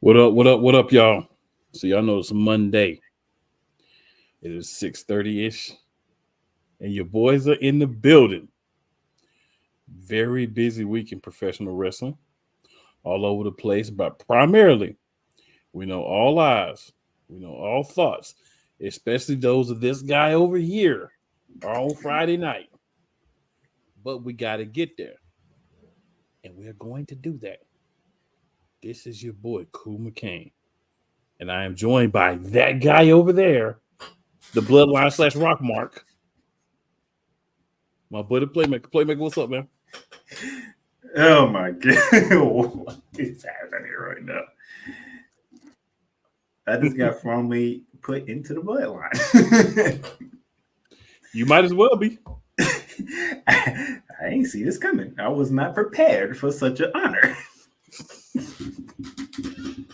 What up? What up? What up, y'all? So y'all know it's Monday. It is 6:30-ish, and your boys are in the building. Very busy week in professional wrestling, all over the place. But primarily, we know all eyes, we know all thoughts, especially those of this guy over here, are on Friday night. But we got to get there, and we're going to do that. This is your boy, Cool McCain. And I am joined by that guy over there, the Bloodline / Rock Mark. My buddy Playmaker. Playmaker, what's up, man? Oh my God. What is happening right now? I just got formally put into the bloodline. You might as well be. I ain't see this coming. I was not prepared for such an honor.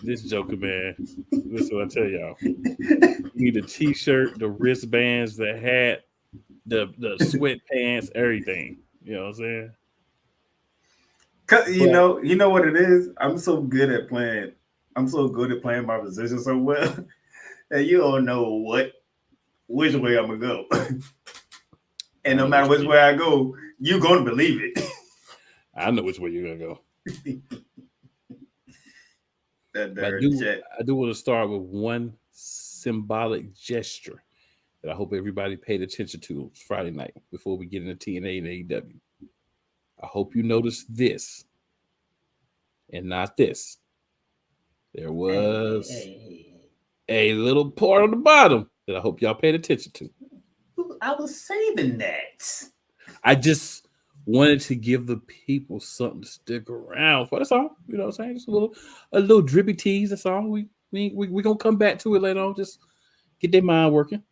This Joker, man. Listen, what I tell y'all. You need a t-shirt, the wristbands, the hat, the sweatpants, everything. You know what I'm saying? You know what it is? I'm so good at playing my position so well that you don't know which way I'm gonna go. And no matter which way I go, you're gonna believe it. I know which way you're gonna go. I do want to start with one symbolic gesture that I hope everybody paid attention to Friday night before we get into TNA and AEW. I hope you noticed this and not this. There was a little part on the bottom that I hope y'all paid attention to. I was saving that. I just wanted to give the people something to stick around for. That's all. You know what I'm saying? Just a little drippy tease. That's all. We gonna come back to it later on. Just get their mind working.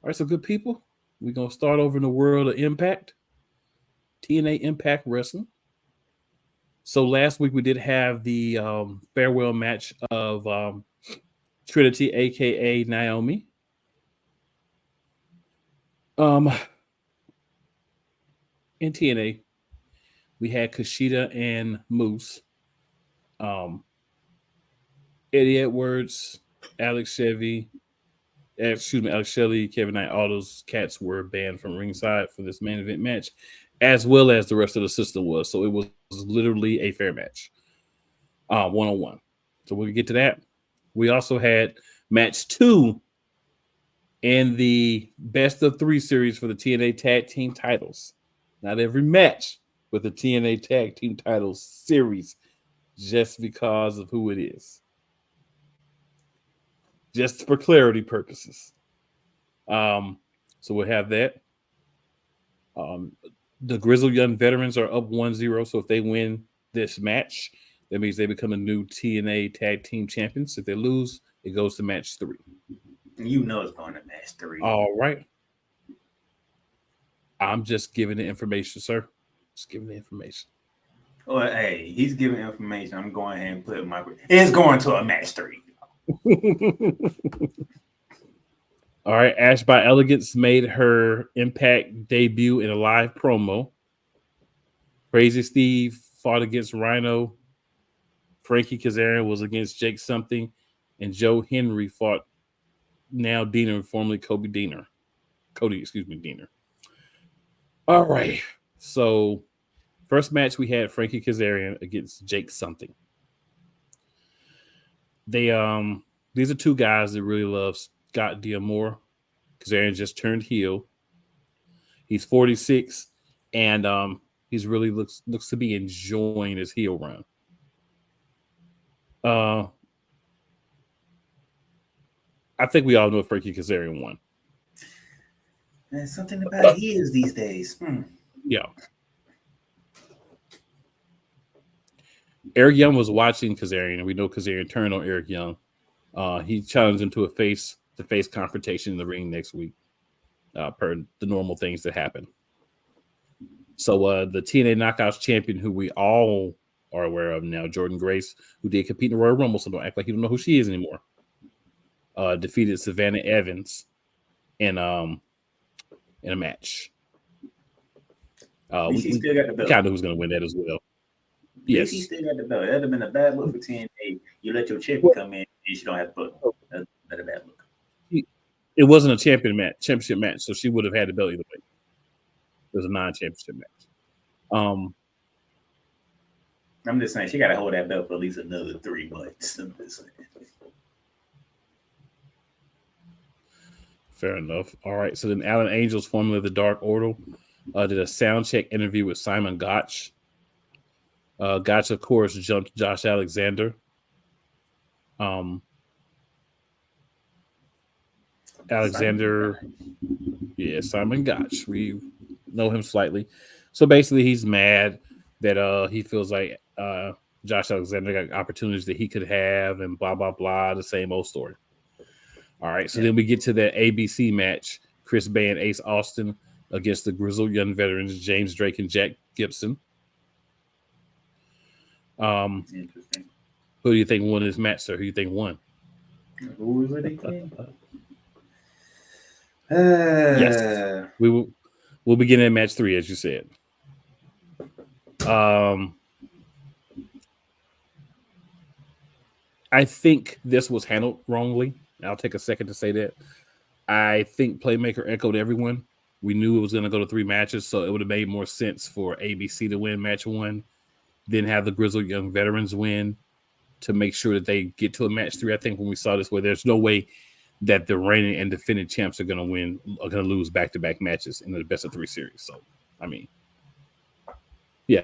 All right, so good people. We're gonna start over in the world of Impact. TNA Impact Wrestling. So last week we did have the farewell match of Trinity, aka Naomi. In TNA, we had Kushida and Moose. Eddie Edwards, Alex Shelley, Kevin Knight, all those cats were banned from ringside for this main event match, as well as the rest of the system was. So it was literally a fair match, one-on-one. So we'll get to that. We also had match 2 in the best of 3 series for the TNA Tag Team titles. Not every match with the TNA Tag Team titles series, just because of who it is. Just for clarity purposes. So we'll have that. The Grizzled Young Veterans are up 1-0. So if they win this match, that means they become a new TNA Tag Team champions. If they lose, it goes to match 3. You know it's going to match 3. All right. I'm just giving the information, sir. Just giving the information. Well, hey, he's giving information. I'm going ahead and put my... It's going to a match 3. All right. Ash by Elegance made her Impact debut in a live promo. Crazy Steve fought against Rhino. Frankie Kazarian was against Jake Something. And Joe Henry fought now Diener, formerly Cody Diener. All right. So first match we had Frankie Kazarian against Jake Something. These are two guys that really love Scott D'Amore. Kazarian just turned heel. He's 46 and he's really looks to be enjoying his heel run. I think we all know Frankie Kazarian won. There's something about heels these days. Yeah. Eric Young was watching Kazarian, and we know Kazarian turned on Eric Young. He challenged him to a face-to-face confrontation in the ring next week, per the normal things that happen. So the TNA Knockouts champion, who we all are aware of now, Jordan Grace, who did compete in the Royal Rumble, so don't act like you don't know who she is anymore, defeated Savannah Evans in a match. We kind of know who's going to win that as well. DC Yes. still got the belt. That'd have been a bad look for TNA. You let your champion Well, come in and she don't have the belt. That's a bad look. it wasn't a championship match, so she would have had the belt either way. It was a non-championship match. I'm just saying she got to hold that belt for at least another 3 months. I'm just saying. Fair enough. All right. So then Alan Angels, formerly the Dark Order, did a sound check interview with Simon Gotch. Gotch, of course, jumped Josh Alexander. Alexander, Simon Gotch. We know him slightly. So basically, he's mad that he feels like Josh Alexander got opportunities that he could have, and blah blah blah. The same old story. All right, so then we get to that ABC match: Chris Bay and Ace Austin against the grizzled young veterans James Drake and Jack Gibson. Interesting. Who do you think won this match, sir? Who do you think won? Who was it again? Yes, we'll begin in match 3, as you said. I think this was handled wrongly. I'll take a second to say that. I think Playmaker echoed everyone. We knew it was going to go to 3 matches, so it would have made more sense for ABC to win match 1, then have the grizzled young veterans win to make sure that they get to a match 3. I think when we saw this, where there's no way that the reigning and defending champs are going to lose back-to-back matches in the best of 3 series. So, I mean, yeah,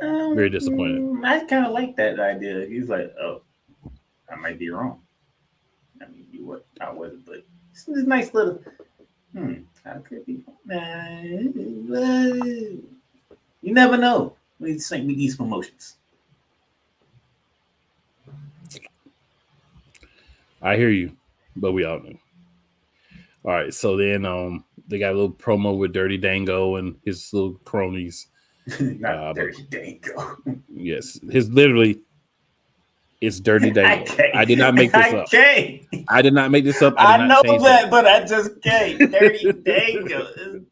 very disappointed. I kind of like that idea. He's like, oh, I might be wrong. I mean, you were, I wasn't, but it's this nice little. I could be. You never know. We sync with these promotions. I hear you, but we all know. All right, so then they got a little promo with Dirty Dango and his little cronies. Not Dirty Dango. Yes, it's Dirty Dango. I did not make this up. I did not make this up. I know that, but I just can't. Dirty Dango.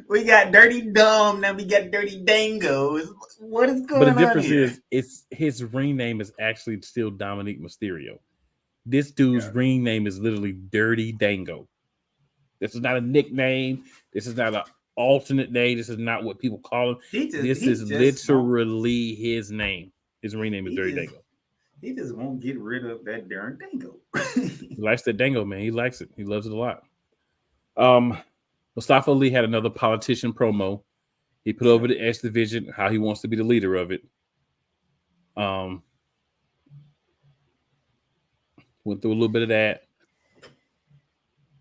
We got Dirty Dom, now we got Dirty Dango. What is going on? But the difference here? is his ring name is actually still Dominic Mysterio. This dude's ring name is literally Dirty Dango. This is not a nickname. This is not an alternate name. This is not what people call him. This is literally his name. His ring name is Dirty Dango. He just won't get rid of that darn Dango. He likes that Dango, man. He likes it. He loves it a lot. Mustafa Ali had another politician promo. He put over the X Division, how he wants to be the leader of it. Went through a little bit of that.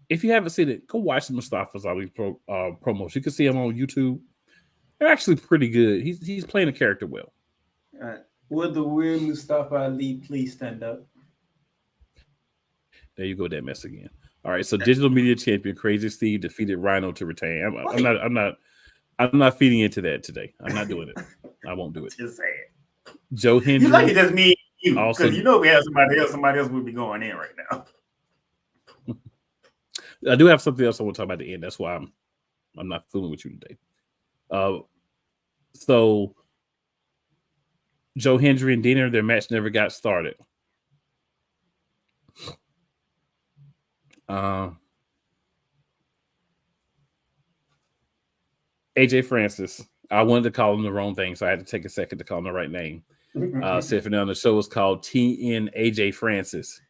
If you haven't seen it, go watch the Mustafa Ali promos. You can see him on YouTube. They're actually pretty good. He's playing a character well. Would the weird Mustafa Ali please stand up? There you go, that mess again. All right, so digital media champion Crazy Steve defeated Rhino to retain. I'm not feeding into that today. I'm not doing it. I won't do it. Just say it. Joe Hendry. You like it just me and you, because you know we have somebody else would be going in right now. I do have something else I want to talk about at the end. That's why I'm not fooling with you today. So Joe Hendry and Diener, their match never got started. AJ Francis. I wanted to call him the wrong thing, so I had to take a second to call him the right name. Said on the show was called TN AJ Francis.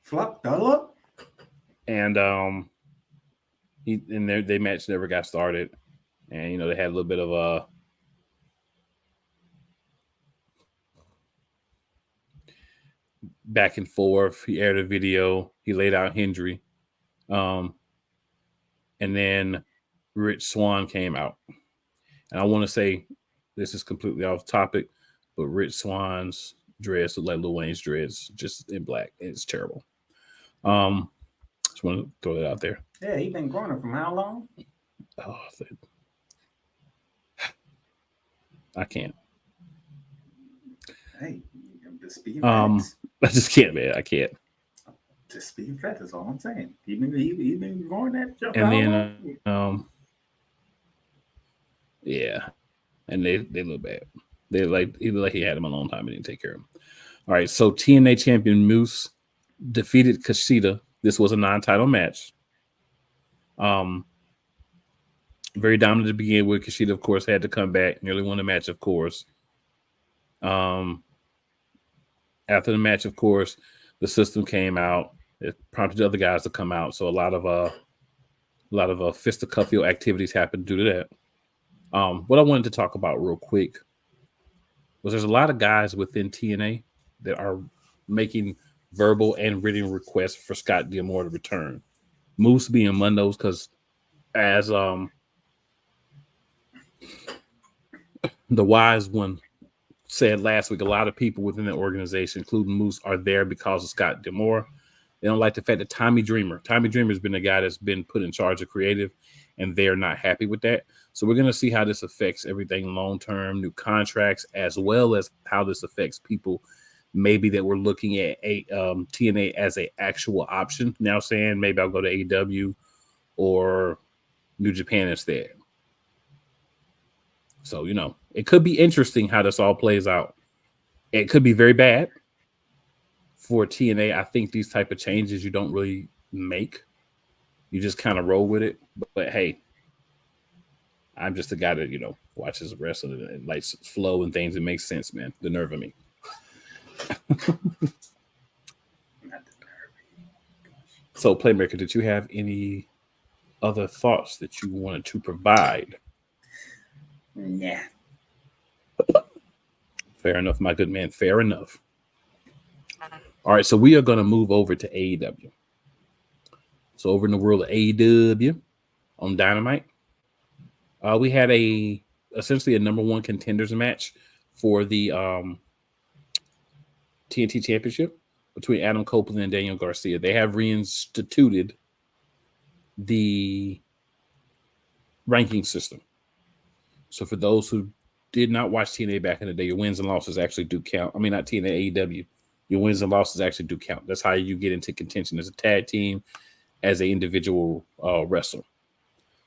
Flop dollar. And their match never got started. And they had a little bit of a back and forth. He aired a video. He laid out Hendry. And then Rich Swann came out. And I want to say this is completely off topic, but Rich Swann's dress looked like Lil Wayne's dress, just in black. It's terrible. Just want to throw that out there. Yeah, he been growing from how long? Oh, I can't. Hey, I'm just speaking facts. I just can't, man. I can't. Just speaking facts. That's all I'm saying. He been growing that jump. And then, yeah. and they look bad. They like he looked like he had him a long time and didn't take care of him. All right, so TNA champion Moose defeated Kushida. This was a non-title match. Very dominant to begin with. Kushida, of course, had to come back. Nearly won the match, of course. After the match, of course, the system came out. It prompted the other guys to come out. So a lot of fisticuffle activities happened due to that. What I wanted to talk about real quick was there's a lot of guys within TNA that are making verbal and written requests for Scott D'Amore to return. Moose being one of those because as the wise one said last week, a lot of people within the organization, including Moose, are there because of Scott D'Amore. They don't like the fact that Tommy Dreamer has been a guy that's been put in charge of creative, and they're not happy with that. So we're going to see how this affects everything long-term, new contracts, as well as how this affects people maybe that we're looking at TNA as an actual option. Now saying maybe I'll go to AEW or New Japan instead. So, it could be interesting how this all plays out. It could be very bad for TNA. I think these type of changes you don't really make. You just kind of roll with it. But hey, I'm just a guy that, watches wrestling and likes flow and things that make sense, man. The nerve of me. So, Playmaker, did you have any other thoughts that you wanted to provide? Yeah. Fair enough, my good man. Fair enough. All right, so we are going to move over to AEW. So over in the world of AEW on Dynamite, we had essentially a number one contenders match for the TNT Championship between Adam Copeland and Daniel Garcia. They have reinstituted the ranking system. So for those who did not watch TNA back in the day, your wins and losses actually do count. I mean, not TNA, AEW. Your wins and losses actually do count. That's how you get into contention as a tag team, as an individual wrestler.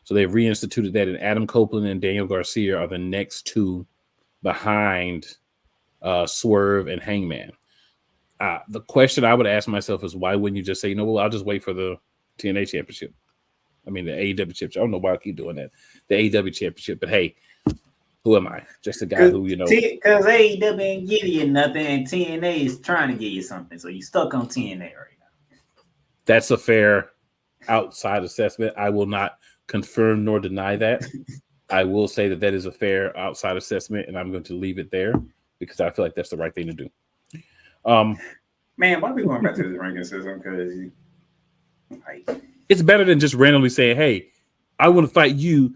So they've reinstituted that, and Adam Copeland and Daniel Garcia are the next two behind Swerve and Hangman. The question I would ask myself is, why wouldn't you just say, I'll just wait for the TNA Championship? I mean, the AEW Championship. I don't know why I keep doing that. The AEW Championship. But hey, who am I? Just a guy who, Because AEW ain't giving you nothing, and TNA is trying to give you something. So you stuck on TNA right now. That's a fair outside assessment. I will not confirm nor deny that. I will say that is a fair outside assessment, and I'm going to leave it there because I feel like that's the right thing to do. Man, why are we going back to this ranking system? Because it's better than just randomly saying, hey, I want to fight you.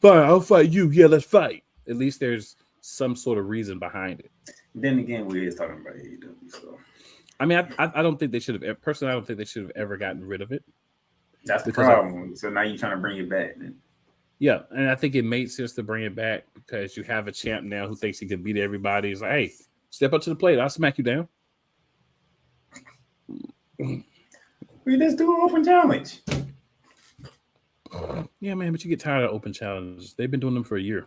Fine, I'll fight you. Yeah, let's fight. At least there's some sort of reason behind it. Then again, we is talking about AEW. So, I mean, I don't think they should have. Personally, I don't think they should have ever gotten rid of it. That's the problem. So now you're trying to bring it back. Then. Yeah, and I think it made sense to bring it back because you have a champ now who thinks he can beat everybody. He's like, hey, step up to the plate. I'll smack you down. We just do an open challenge. Yeah, man, but you get tired of open challenges. They've been doing them for a year.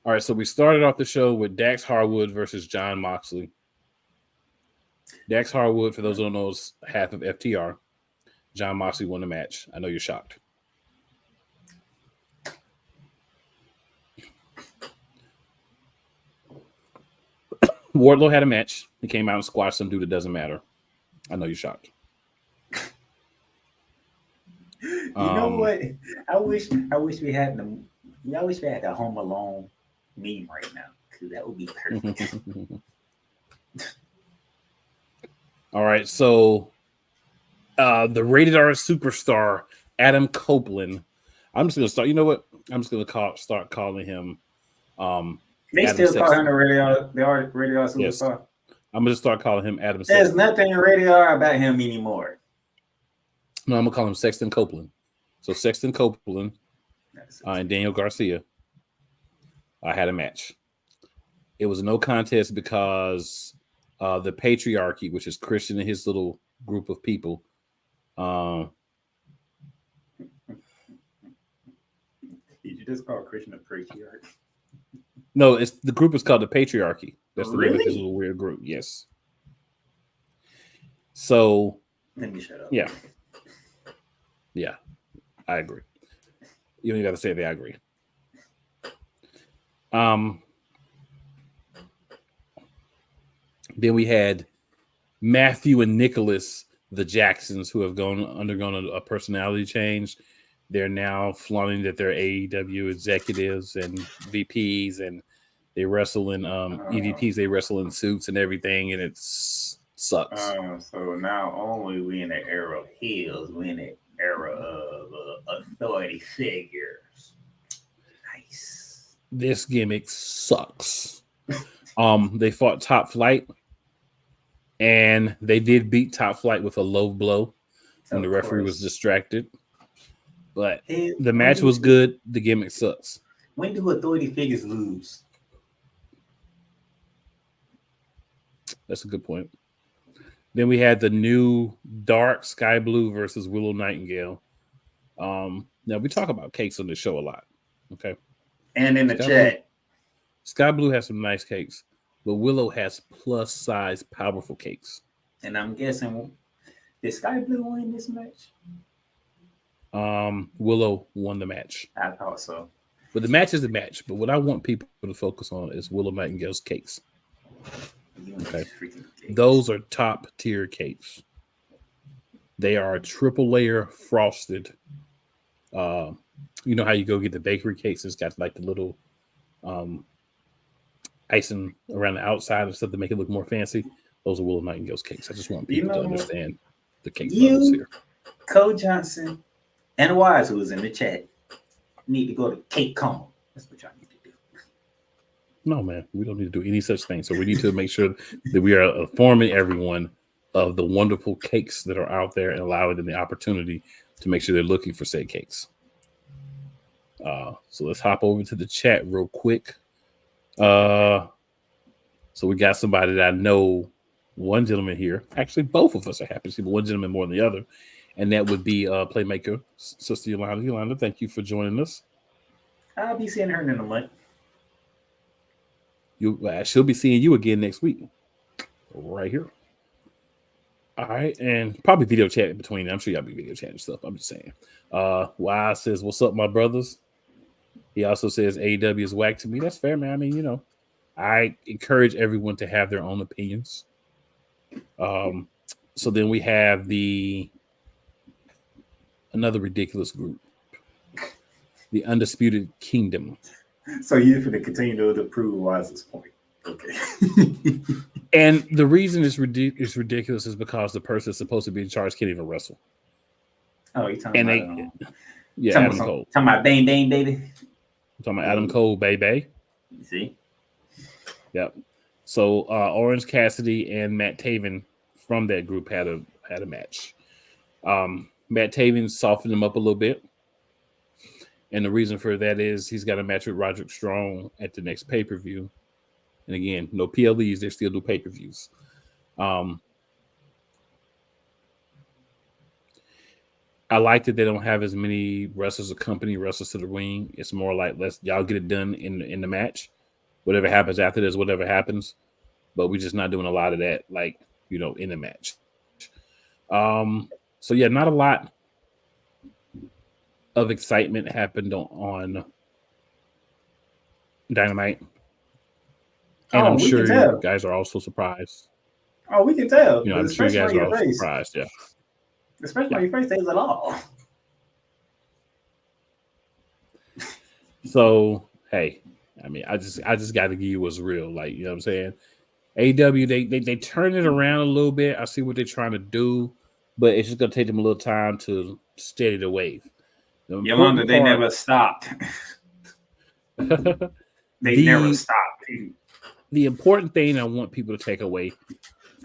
All right, so we started off the show with Dax Harwood versus Jon Moxley. Dax Harwood, for those who don't know, is half of FTR. Jon Moxley won the match. I know you're shocked. Wardlow had a match. He came out and squashed some dude that doesn't matter. I know you're shocked. You know what? I wish we had the Home Alone meme right now, because that would be perfect. All right, so the rated R superstar Adam Copeland. I'm just gonna start. You know what? I'm just gonna start calling him. They Adam still Sexton. call him the rated R superstar. Yes. I'm gonna start calling him Adam. There's Sexton. nothing rated R about him anymore. No, I'm gonna call him Sexton Copeland. So Sexton Copeland and Daniel Garcia had a match. It was no contest because the patriarchy, which is Christian and his little group of people, this called Christian Patriarch? No, it's the group is called the Patriarchy. That's the name of this Really? little weird group. Yes. So Let me shut up. yeah, I agree. You don't even got to say they agree. Then we had Matthew and Nicholas, the Jacksons, who have undergone a personality change. They're now flaunting that they're AEW executives and VPs, and they wrestle in EVPs. They wrestle in suits and everything, and it sucks. So now only we in the era of heels, we in the era of authority figures. Nice. This gimmick sucks. They fought Top Flight, and they did beat Top Flight with a low blow when the referee was distracted. But the match was good. The gimmick sucks. When do authority figures lose? That's a good point. Then we had the new Dark Sky Blue versus Willow Nightingale. Now we talk about cakes on the show a lot. Okay. And in the chat. Sky Blue has some nice cakes, but Willow has plus size powerful cakes. And I'm guessing, did Sky Blue win this match? Willow won the match. I thought so. But the match is the match. But what I want people to focus on is Willow Nightingale's cakes. Okay. Those are top tier cakes. They are triple layer frosted. You know how you go get the bakery cakes? It's got like the little icing around the outside and stuff to make it look more fancy. Those are Willow Nightingale's cakes. I just want people to understand the cake levels here. Cole Johnson and Wise, who was in the chat, need to go to Cake Cone. That's what y'all need to do. No, man, we don't need to do any such thing. So we need to make sure that we are informing everyone of the wonderful cakes that are out there and allowing them the opportunity to make sure they're looking for said cakes. So let's hop over to the chat real quick. So we got somebody that I know, one gentleman here. Actually, both of us are happy to see, but one gentleman more than the other. And that would be Playmaker, Sister Yolanda. Yolanda, thank you for joining us. I'll be seeing her in a month. She'll be seeing you again next week. Right here. All right. And probably video chat in between. I'm sure y'all be video chatting stuff. I'm just saying. Wise says, what's up, my brothers? He also says AEW is whack to me. That's fair, man. I mean, you know, I encourage everyone to have their own opinions. So then we have another ridiculous group, the Undisputed Kingdom. So you're going to continue to prove Wise's point. Okay. And the reason it's ridiculous is because the person that's supposed to be in charge can't even wrestle. Oh, you're talking about Adam Cole. Talking about Bang Bang, baby. I'm talking about Adam Cole, baby. You see? Yep. So Orange Cassidy and Matt Taven from that group had a match. Matt Taven softened him up a little bit. And the reason for that is he's got a match with Roderick Strong at the next pay-per-view. And again, no PLEs, they still do pay-per-views. I like that they don't have as many wrestlers accompany wrestlers to the ring. It's more like, y'all get it done in the match. Whatever happens after this, whatever happens. But we're just not doing a lot of that, like, you know, in the match. So yeah, not a lot of excitement happened on Dynamite. And I'm sure you guys are also surprised. Oh, we can tell. You know, I'm sure you guys are also surprised, yeah. Especially when your face says it all. So, hey, I mean, I just got to give you what's real. Like, you know what I'm saying? AEW, they turn it around a little bit. I see what they're trying to do, but it's just going to take them a little time to steady the wave. Yolanda, they never stopped. They never stopped. The important thing I want people to take away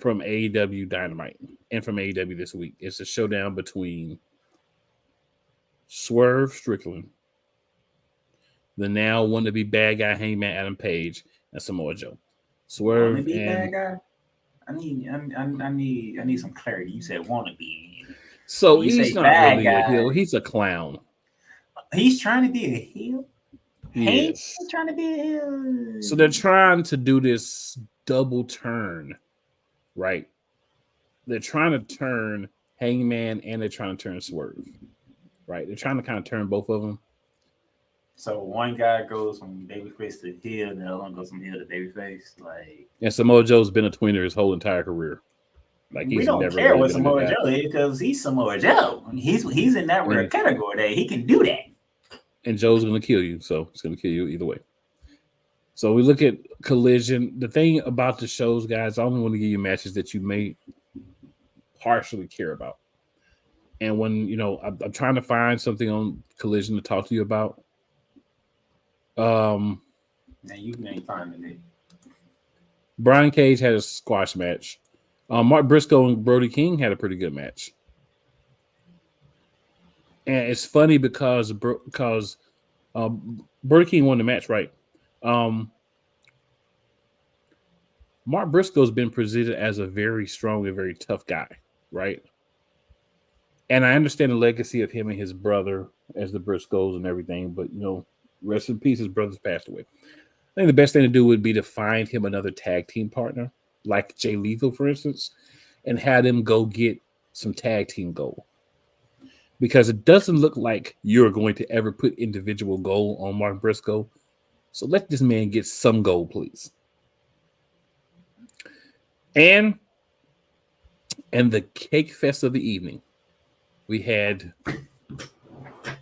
from AEW Dynamite and from AEW this week is the showdown between Swerve Strickland, the now wannabe bad guy Hangman Adam Page, and Samoa Joe. Swerve and bad guy? I need some clarity. You said wannabe. So he's not really a heel. He's a clown. He's trying to be a heel? Yes. Trying to be a heel. So they're trying to do this double turn, right? They're trying to turn Hangman and they're trying to turn Swerve, right? They're trying to kind of turn both of them. So one guy goes from babyface to heel, and the other one goes from heel to babyface. Like, and Samoa Joe's been a tweener his whole entire career. Like we don't never care really what been a Samoa good guy. Joe is because he's Samoa Joe. He's in that rare category that he can do that. And Joe's going to kill you, so it's going to kill you either way. So we look at Collision. The thing about the shows, guys, I only want to give you matches that you may partially care about. And when, I'm trying to find something on Collision to talk to you about. Now you ain't finding it. Brian Cage had a squash match. Mark Briscoe and Brody King had a pretty good match. And it's funny because Brody King won the match, right? Mark Briscoe's been presented as a very strong and very tough guy, right? And I understand the legacy of him and his brother as the Briscoes and everything, but, rest in peace, his brother's passed away. I think the best thing to do would be to find him another tag team partner, like Jay Lethal, for instance, and have them go get some tag team gold. Because it doesn't look like you're going to ever put individual gold on Mark Briscoe. So let this man get some gold, please. And the cake fest of the evening, we had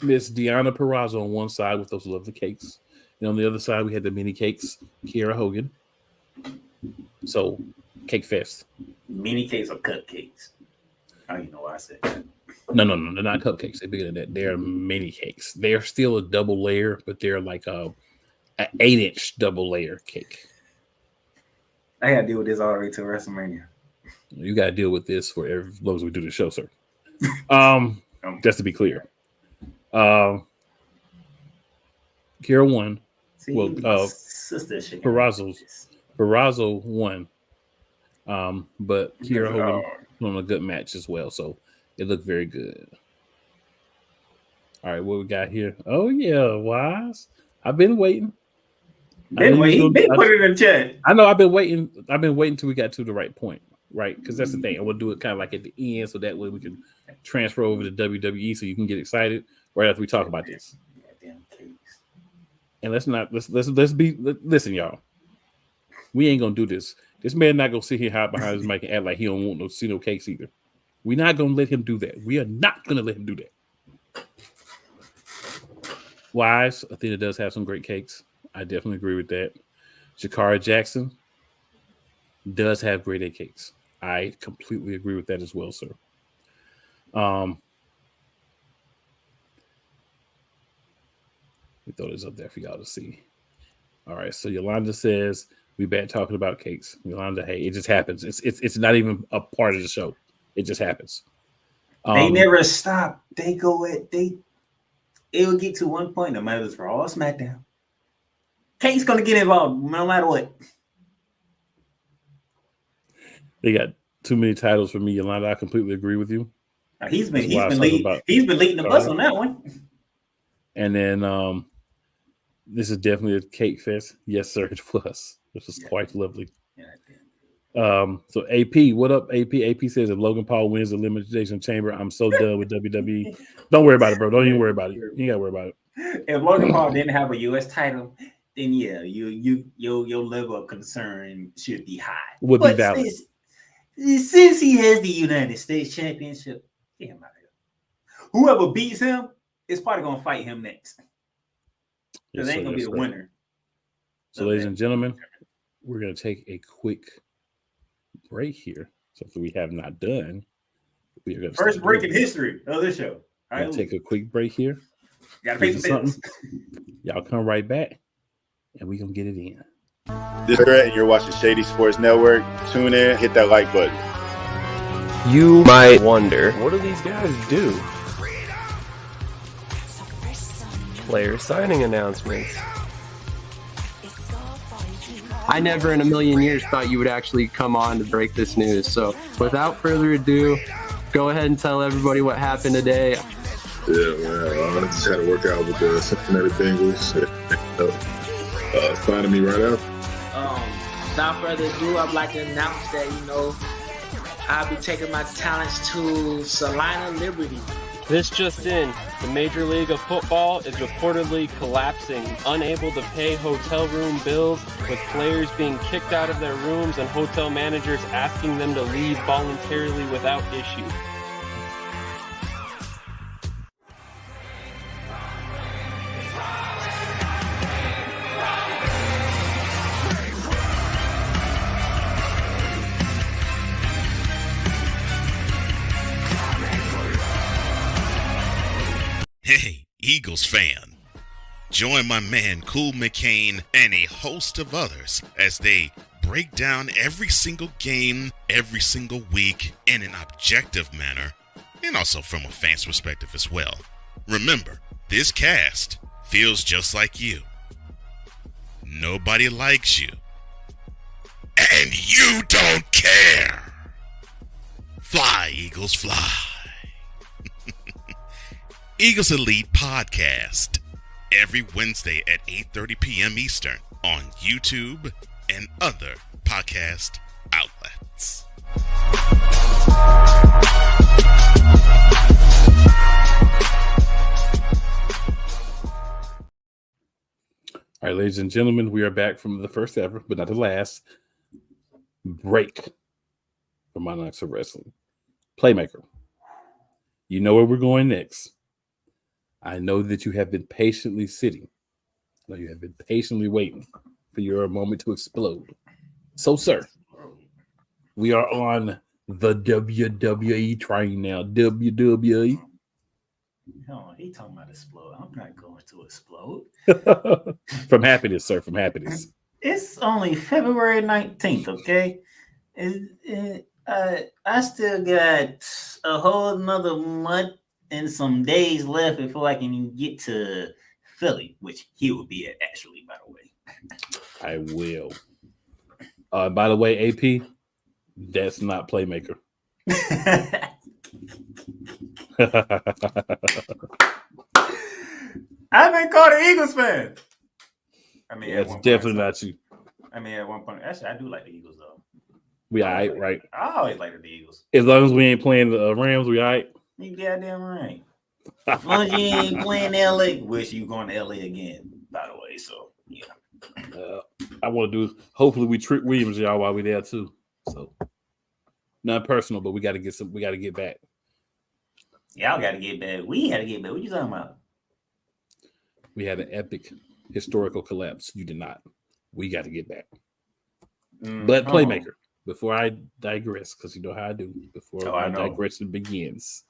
Miss Deonna Purrazzo on one side with those lovely cakes. And on the other side, we had the mini cakes, Kiera Hogan. So, cake fest. Mini cakes or cupcakes? I don't even know why I said that. No, they're not cupcakes. They're bigger than that. They're mini cakes. They're still a double layer, but they're like an 8-inch double layer cake. I got to deal with this all the way to WrestleMania. You got to deal with this for as long as we do the show, sir. Just to be clear. Kiera won. See, Purrazzo won. But Kiera Hogan won a good match as well, so it looked very good. All right, what we got here? Oh yeah, Wise. I've been waiting. Put it in the chat. I know. I've been waiting till we got to the right point, right? Because that's the thing. I want to do it kind of like at the end, so that way we can transfer over to WWE, so you can get excited right after we talk about this. And listen, y'all. We ain't gonna do this. This man not gonna sit here hide behind his mic and act like he don't want no see no cakes either. We're not gonna let him do that. We are not gonna let him do that. Wise, Athena does have some great cakes. I definitely agree with that. Shakara Jackson does have grade A cakes. I completely agree with that as well, sir. We throw this up there for y'all to see. All right, so Yolanda says we bad talking about cakes. Yolanda, hey, it just happens. It's not even a part of the show. It just happens. They never stop. They go at it will get to one point, no matter if it's Raw or SmackDown. Kate's gonna get involved no matter what. They got too many titles for me, Yolanda. I completely agree with you. He's been leading the bus on that one. And then this is definitely a cake fest. Yes, sir, it was. This was quite lovely. So AP, what up, AP? AP says if Logan Paul wins the Elimination Chamber, I'm so done with WWE. Don't worry about it, bro. Don't even worry about it. You ain't gotta worry about it. If Logan Paul didn't have a U.S. title, then yeah, your level of concern should be high. Would be valid. Since he has the United States Championship, get him out of here. Whoever beats him is probably gonna fight him next. Because they ain't gonna be the winner. So, ladies and gentlemen, we're gonna take a quick break here. Something we have not done. We are gonna first break in history of this show. We're gonna take a quick break here. Gotta pay some bills. Y'all come right back, and we're gonna get it in. This is Brett, and you're watching Shady Sports Network. Tune in, hit that like button. You might wonder, what do these guys do? Player signing announcements. I never in a million years thought you would actually come on to break this news. So without further ado, go ahead and tell everybody what happened today. Yeah, man. I just had to work out with the Cincinnati Bengals. Finding me right out. Without further ado, I'd like to announce that, I'll be taking my talents to Salina Liberty. This just in, the Major League of Football is reportedly collapsing, unable to pay hotel room bills, with players being kicked out of their rooms and hotel managers asking them to leave voluntarily without issue. Hey, Eagles fan. Join my man Cool McCain and a host of others as they break down every single game, every single week in an objective manner, and also from a fan's perspective as well. Remember, this cast feels just like you. Nobody likes you. And you don't care. Fly, Eagles, fly. Eagles Elite Podcast, every Wednesday at 8:30 p.m. Eastern on YouTube and other podcast outlets. All right, ladies and gentlemen, we are back from the first ever, but not the last, break for Monarchs of Wrestling. Playmaker, you know where we're going next. I know that you have been patiently sitting. I know you have been patiently waiting for your moment to explode. So, sir, we are on the WWE train now. WWE. Oh, he talking about explode. I'm not going to explode. From happiness, sir. From happiness. It's only February 19th, okay? I still got a whole another month and some days left before I can get to Philly, which he will be at, actually, by the way. I will. By the way, AP, that's not Playmaker. I've been called an Eagles fan. I mean, that's definitely not you. I mean, at one point, actually, I do like the Eagles, though. We all right, right? I always liked the Eagles. As long as we ain't playing the Rams, we all right. You goddamn right. As long as you ain't playing LA, which you going to LA again, by the way. So yeah. I want to do. Hopefully, we trick Williams, y'all, while we there too. So not personal, but we got to get some. We got to get back. Y'all got to get back. We got to get back. What you talking about? We had an epic historical collapse. You did not. We got to get back. But Playmaker, before I digress, because you know how I do. Before my digression begins,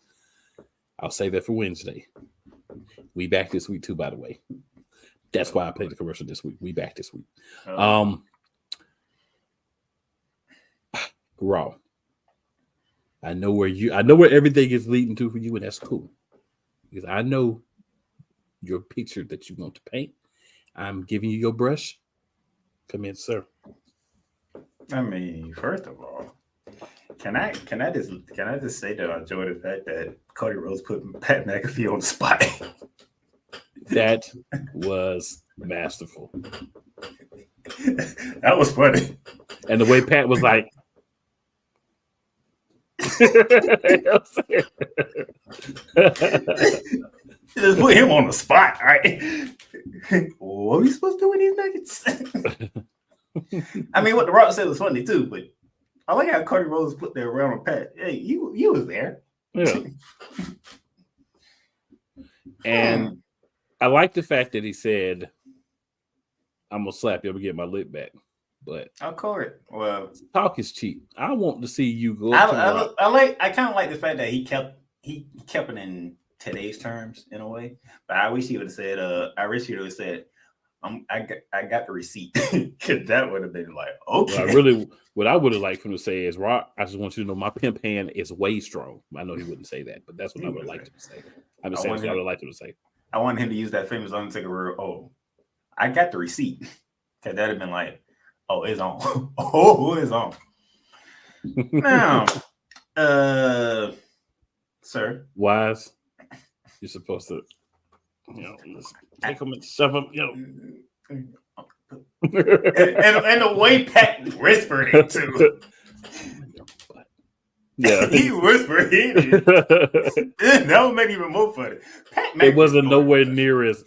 I'll say that for Wednesday. We back this week too, by the way. That's why I played the commercial this week. We back this week. Raw. I know where everything is leading to for you, and that's cool. Because I know your picture that you want to paint. I'm giving you your brush. Come in, sir. I mean, first of all, can I just say that I enjoy the fact that Cody Rhodes put Pat McAfee on the spot. That was masterful. That was funny. And the way Pat was like, just put him on the spot, right? What are we supposed to do with these nuggets? I mean, what The Rock said was funny too, but I like how Cody Rhodes put that around on Pat. Hey, you was there. Yeah. And I like the fact that he said, I'm gonna slap you, I'm gonna get my lip back. But I'll call it. Well, talk is cheap. I want to see you go. I kind of like the fact that he kept it in today's terms in a way. But I wish he would have said, I got the receipt. Because that would have been like, okay. What I would have liked him to say is, Rock, I just want you to know my pimp hand is way strong. I know he wouldn't say that, but that's what I would have liked him to say. I would have liked him to say. I wanted him to use that famous Undertaker word, I got the receipt. Because that'd have been like, it's on. It's on. Now, sir. Wise. You're supposed to, just take them and shove them, and the way Pat whispered it too. Yeah, he whispered it. That would make it even more funny. Pat it wasn't nowhere near as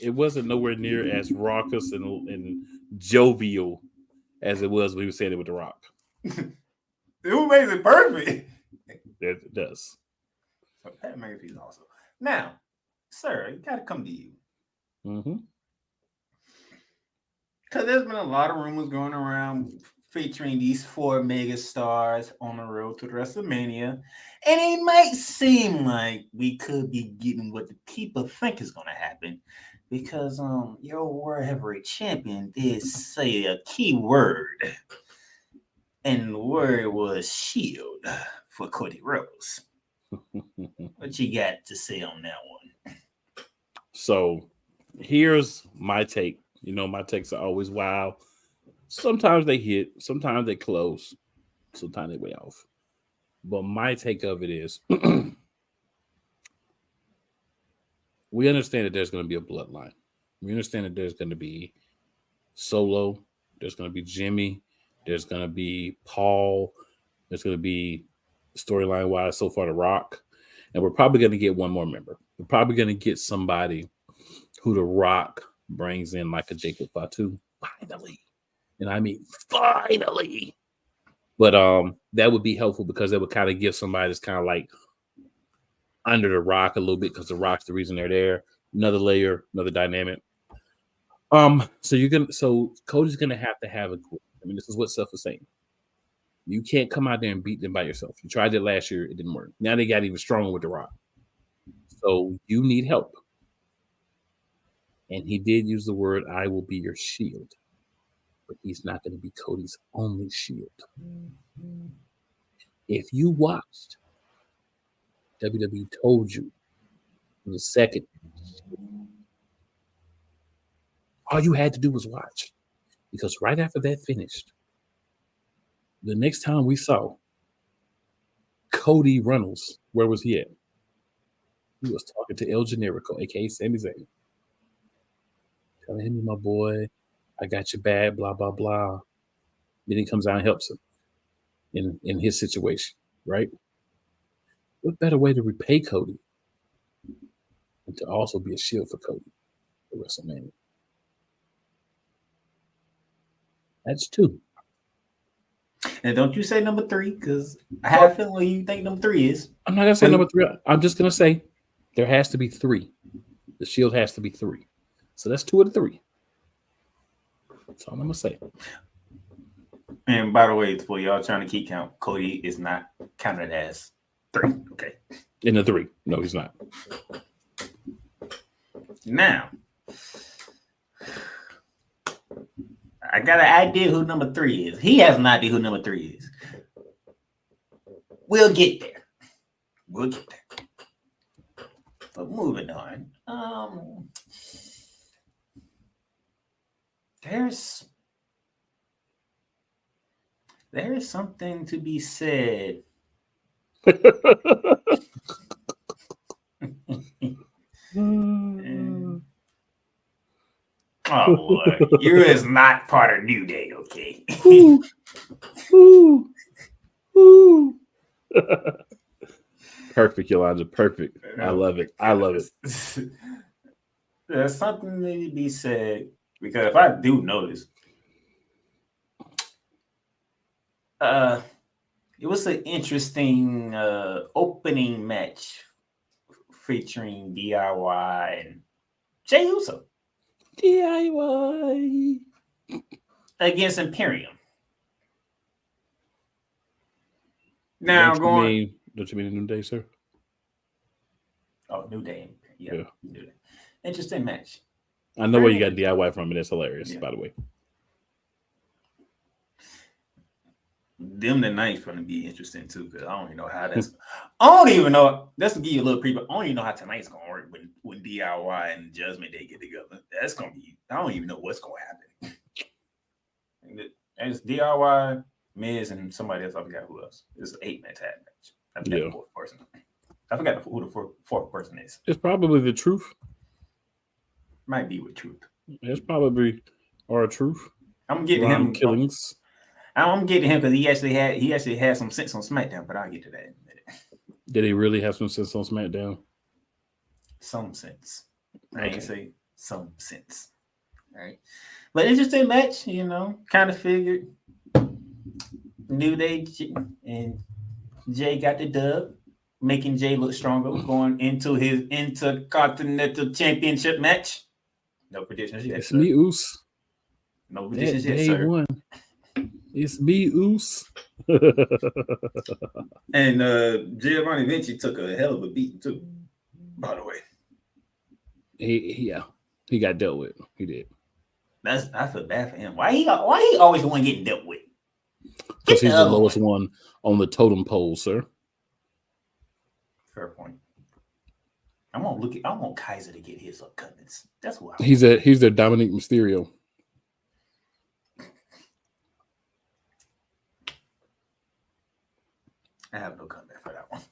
raucous and jovial as it was when he was saying it with The Rock. Who makes it perfect? It does. So Pat McAfee's also. Now, sir, it got to come to you. Mm-hmm. Because there's been a lot of rumors going around featuring these 4 mega stars on the road to the WrestleMania. And it might seem like we could be getting what the people think is going to happen. Because your World Heavyweight Champion did say a key word. And the word was shield for Cody Rhodes. What you got to say on that one? So here's my take. My takes are always wild. Sometimes they hit, sometimes they close, sometimes they way off. But my take of it is we understand that there's going to be a bloodline. We understand that there's going to be Solo, there's going to be Jimmy, there's going to be Paul, there's going to be storyline wise so far The Rock, and we're probably going to get one more member. We're probably going to get somebody who The Rock brings in, like a Jacob Fatu, finally. And I mean, finally. But that would be helpful because that would kind of give somebody that's kind of like under The Rock a little bit because The Rock's the reason they're there. Another layer, another dynamic. So Cody's gonna have to have a group. I mean, this is what Seth was saying. You can't come out there and beat them by yourself. You tried it last year, it didn't work. Now they got even stronger with The Rock. So you need help. And he did use the word, I will be your shield. But he's not going to be Cody's only shield. If you watched, WWE told you in the second, all you had to do was watch. Because right after that finished, the next time we saw Cody Reynolds, where was he at? He was talking to El Generico, a.k.a. Sami Zayn. Telling him, my boy, I got your back, blah, blah, blah. Then he comes out and helps him in his situation, right? What better way to repay Cody than to also be a shield for Cody for WrestleMania? That's 2. And don't you say number 3, because I have a feeling you think number 3 is. I'm not going to say number 3. I'm just going to say there has to be 3. The shield has to be 3. So that's 2 of the 3. That's all I'm going to say. And by the way, for y'all trying to keep count, Cody is not counted as 3. Okay. In the 3. No, he's not. Now, I got an idea who number 3 is. He has an idea who number 3 is. We'll get there. But moving on. There is something to be said. Oh, Lord. You is not part of New Day, okay? Perfect, Yolanda. Perfect. I love it. There's something to be said, because if I do notice, it was an interesting opening match featuring DIY and Jey Uso. DIY against Imperium. Now don't you mean New Day, sir? Oh, New Day. Yeah. New Day. Interesting match. I know where you got DIY from, and it's hilarious, by the way. Them tonight's going to be interesting too, because I don't even know how that's. I don't even know. Just to give you a little preview, I don't even know how tonight's going to work when DIY and Judgment Day get together. That's going to be. I don't even know what's going to happen. It's DIY, Miz, and somebody else. I forgot who else. It's an 8-man tag match. I've never person. I forgot who the fourth person is. It's probably the truth. Might be with Truth. It's probably our truth. I'm getting Ron him Killings. I'm getting him because he actually had some sense on SmackDown, but I'll get to that in a minute. Did he really have some sense on SmackDown? Some sense. I Okay. ain't say some sense. All right. But interesting match, kind of figured. New Day and Jay got the dub, making Jay look stronger going into his Intercontinental Championship match. No predictions yet. It's Sir. me, Oos. No That predictions yet, day sir. one. It's me, Oos. And Giovanni Vinci took a hell of a beating too, by the way. He got dealt with. He did. I feel bad for him. Why he always the one getting dealt with? Because he's the lowest one on the totem pole, sir. Fair point. I want Kaiser to get his upcuttings. That's what He's their Dominic Mysterio. I have no comment for that one.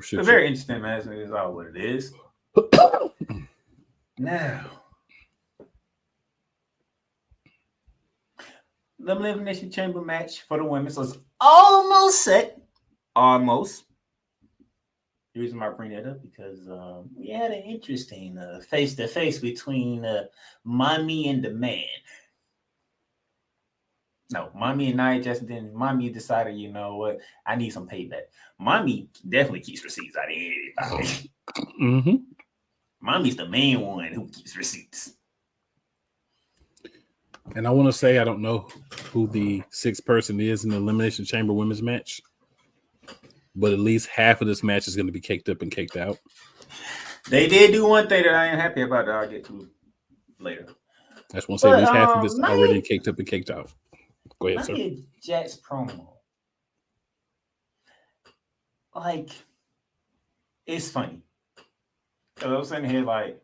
Shit, A very interesting match. It is all what it is. Now, the Elimination Chamber match for the women was almost set. Almost. The reason why I bring that up because we had an interesting face-to-face between Mommy and the Man. No, Mommy and Nia Jackson. Then Mommy decided, you know what? I need some payback. Mommy definitely keeps receipts out of anybody. Mm-hmm. Mommy's the main one who keeps receipts. And I want to say I don't know who the sixth person is in the Elimination Chamber women's match, but at least half of this match is going to be caked up and caked out. They did do one thing that I am happy about that I'll get to later. I just want to say at least half of this Nia- already caked up and caked out. Go ahead, sir. Nia Jax promo. Like, it's funny. Because I'm sitting here like,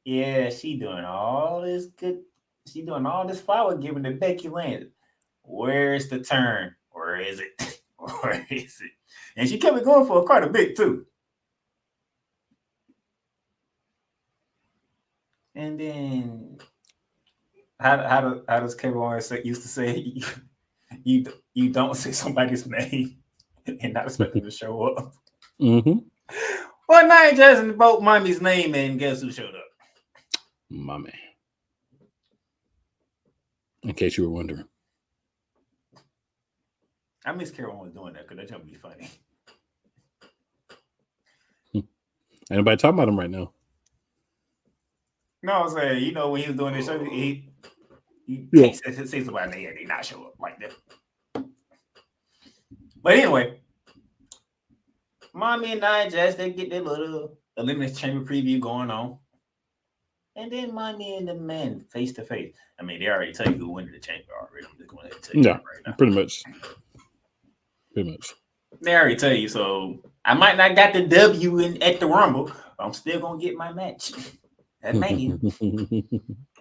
yeah, she doing all this good. She doing all this flower giving to Becky Lynch. Where's the turn? Where is it? Where is it? And she kept it going for quite a bit too. And then, how does Kevin Owens used to say, you don't say somebody's name and not expect them to show up. Mm-hmm. Well, Nia Jax invoked Mommy's name, and guess who showed up? My man. In case you were wondering. I miss Carol was doing that because that's gonna be funny. Ain't nobody talking about him right now. No, I'm saying, when he was doing this show, he Yeah. can't say somebody's name and they not show up like that. But anyway, Mommy and Nia Jax, they get their little Elimination Chamber preview going on. And then Mommy and the Man face to face. I mean, they already tell you who won the chamber already. I'm just going to tell you Yeah, that right now. pretty much. Pretty much. They already tell you, so I might not got the W at the Rumble, but I'm still going to get my match. That Mania.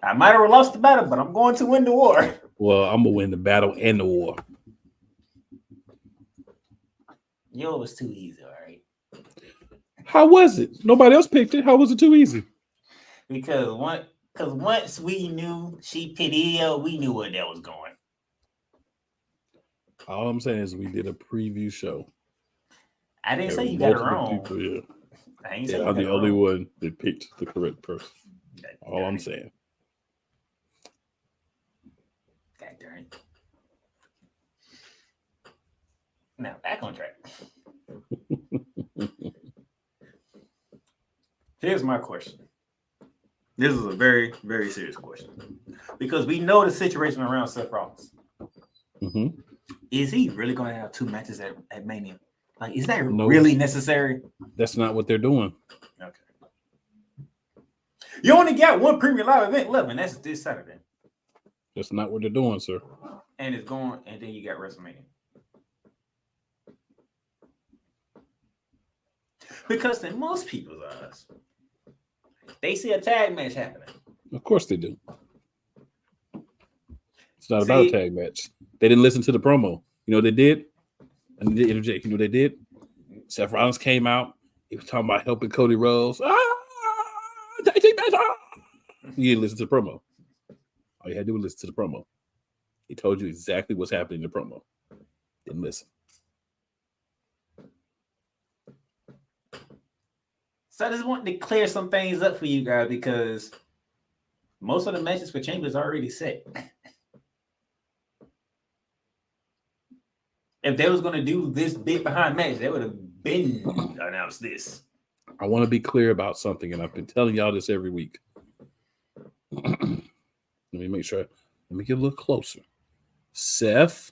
I might have lost the battle, but I'm going to win the war. Well, I'm going to win the battle and the war. Yo, it was too easy, all right? How was it? Nobody else picked it. How was it too easy? Because once we knew she picked Io, we knew where that was going. All I'm saying is we did a preview show. I didn't say There you were got it multiple wrong. people, yeah. I ain't say Yeah, you I'm got the it only wrong. one that picked the correct person. All I'm saying. God darn it. Now, back on track. Here's my question. This is a very, very serious question. Because we know the situation around Seth Rollins. Mm-hmm. Is he really going to have two matches at Mania? Like, is that No. really necessary? That's not what they're doing. Okay. You only got one premium live event left, and that's this Saturday. That's not what they're doing, sir. And it's going, and then you got WrestleMania. Because in most people's eyes, they see a tag match happening. Of course they do. It's not about a tag match. They didn't listen to the promo. You know what they did? And they interject. You know what they did? Seth Rollins came out. He was talking about helping Cody Rhodes. You didn't listen to the promo. All you had to do was listen to the promo. He told you exactly what's happening in the promo. Didn't listen. So I just wanted to clear some things up for you guys because most of the matches for Chambers are already set. If they was going to do this big behind match, they would have been announced this. I want to be clear about something, and I've been telling y'all this every week. Let me make sure. Let me get a little closer. Seth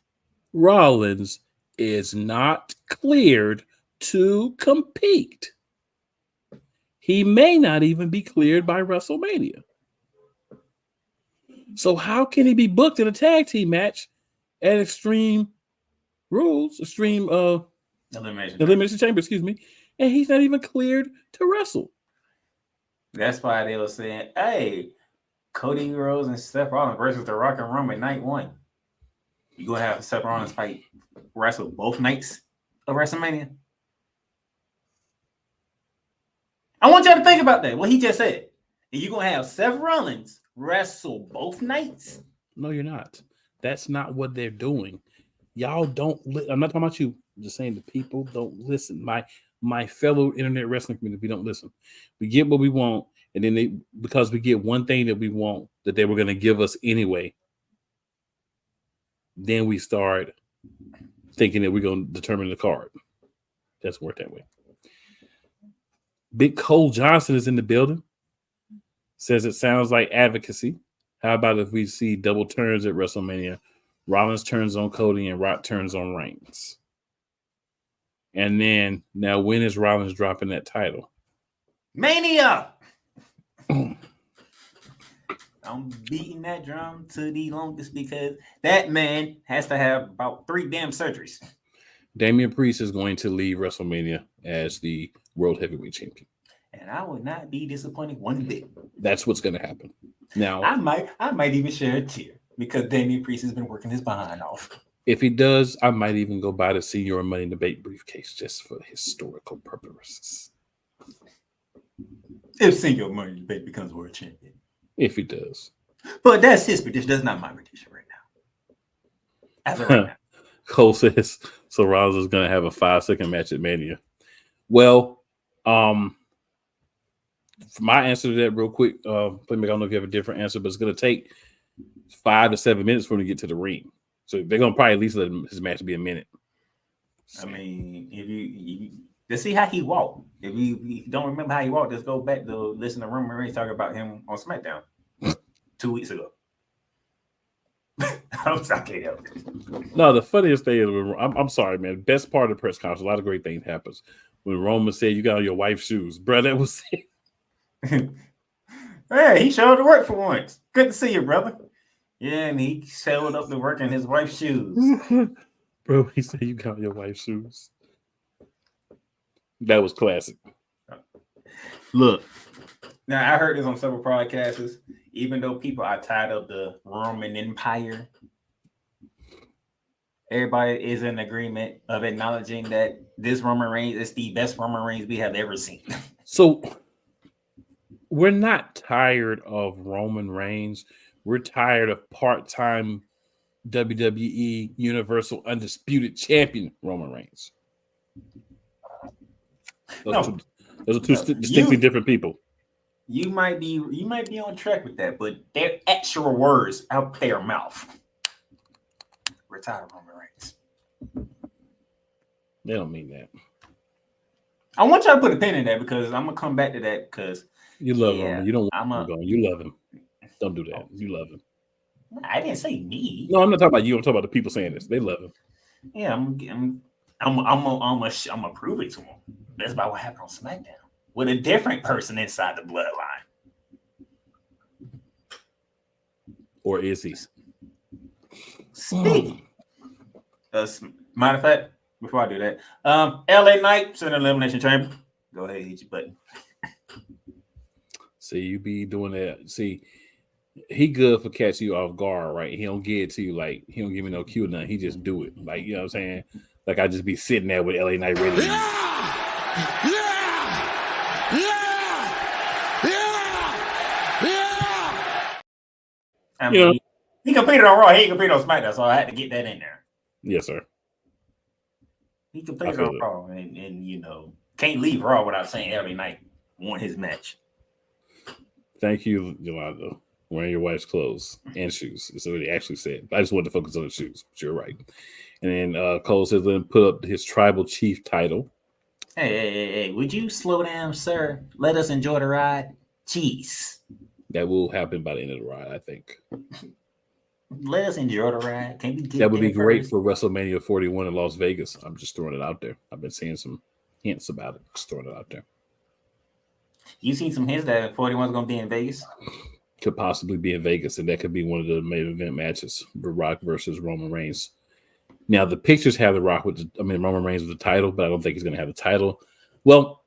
Rollins is not cleared to compete. He may not even be cleared by WrestleMania. So how can he be booked in a tag team match at Extreme Elimination Chamber, and he's not even cleared to wrestle? That's why they were saying, hey, Cody Rhodes and Seth Rollins versus The Rock and Roman night 1. You gonna have Seth Rollins wrestle both nights of WrestleMania? I want y'all to think about that. What he just said. You gonna have Seth Rollins wrestle both nights? No, you're not. That's not what they're doing. Y'all don't. I'm not talking about you. I'm just saying the people don't listen. My fellow internet wrestling community, we don't listen. We get what we want, and then because we get one thing that we want that they were going to give us anyway, then we start thinking that we're going to determine the card. Doesn't work that way. Big Cole Johnson is in the building. Says it sounds like advocacy. How about if we see double turns at WrestleMania? Rollins turns on Cody and Rock turns on Reigns. And then, now when is Rollins dropping that title? Mania! I'm beating that drum to the longest because that man has to have about 3 damn surgeries. Damian Priest is going to leave WrestleMania as the World Heavyweight Champion. And I would not be disappointed one bit. That's what's going to happen. Now, I might even share a tear because Damian Priest has been working his behind off. If he does, I might even go buy the Senior Money in the Bank briefcase just for historical purposes. If Senior Money in the Bank becomes world champion. If he does. But that's his prediction. That's not my prediction right now. As of right now. Cole says, so Rollins is going to have a 5-second match at Mania. Well, for my answer to that real quick, I don't know if you have a different answer, but it's going to take 5 to 7 minutes for him to get to the ring. So they're going to probably at least let his match be a minute. I mean, if you let's see how he walked. If you don't remember how he walked, just go back to listen to Roman Reigns talk about him on Smackdown 2 weeks ago. I can't help it. No, the funniest thing is, I'm sorry, man. Best part of the press conference, a lot of great things happens. When Roman said, "You got on your wife's shoes," bro, that was it. Hey, he showed up to work for once. Good to see you, brother. Yeah, and he showed up to work in his wife's shoes. Bro, he said, "You got on your wife's shoes." That was classic. Look, now I heard this on several podcasts. Even though people are tired of the Roman Empire, everybody is in agreement of acknowledging that this Roman Reigns is the best Roman Reigns we have ever seen. So we're not tired of Roman Reigns. We're tired of part-time WWE Universal Undisputed Champion Roman Reigns. Those are two distinctly different people. You might be on track with that, but they're actual words out their mouth. Retire Roman Reigns. They don't mean that. I want y'all to put a pin in that because I'm gonna come back to that because you love Roman. You don't want him going. You love him. Don't do that. You love him. I didn't say me. No, I'm not talking about you. I'm talking about the people saying this. They love him. Yeah, I'm gonna prove it to him. That's about what happened on SmackDown with a different person inside the bloodline. Or is he? Speaking. Matter of fact, before I do that, LA Knight's in the Elimination Chamber. Go ahead, hit your button. See, you be doing that. See, he good for catching you off guard, right? He don't get it to you like he don't give me no cue or nothing. He just do it. Like, you know what I'm saying? Like I just be sitting there with LA Knight ready. I mean, he competed on Raw. He ain't competed on SmackDown, so I had to get that in there. Yes, sir. He competed on Raw, and you know, can't leave Raw without saying every night won his match. Thank you, Yolanda. Wearing your wife's clothes and shoes. That's what he actually said. I just wanted to focus on the shoes, but you're right. And then Cole says, then put up his tribal chief title. Hey, would you slow down, sir? Let us enjoy the ride. Jeez. That will happen by the end of the ride, I think. Let us enjoy the ride. Can we get that would be great first? for WrestleMania 41 in Las Vegas. I'm just throwing it out there. I've been seeing some hints about it. Just throwing it out there. You seen some hints that 41 is going to be in Vegas? Could possibly be in Vegas, and that could be one of the main event matches: The Rock versus Roman Reigns. Now, the pictures have The Rock Roman Reigns with the title, but I don't think he's going to have the title. Well,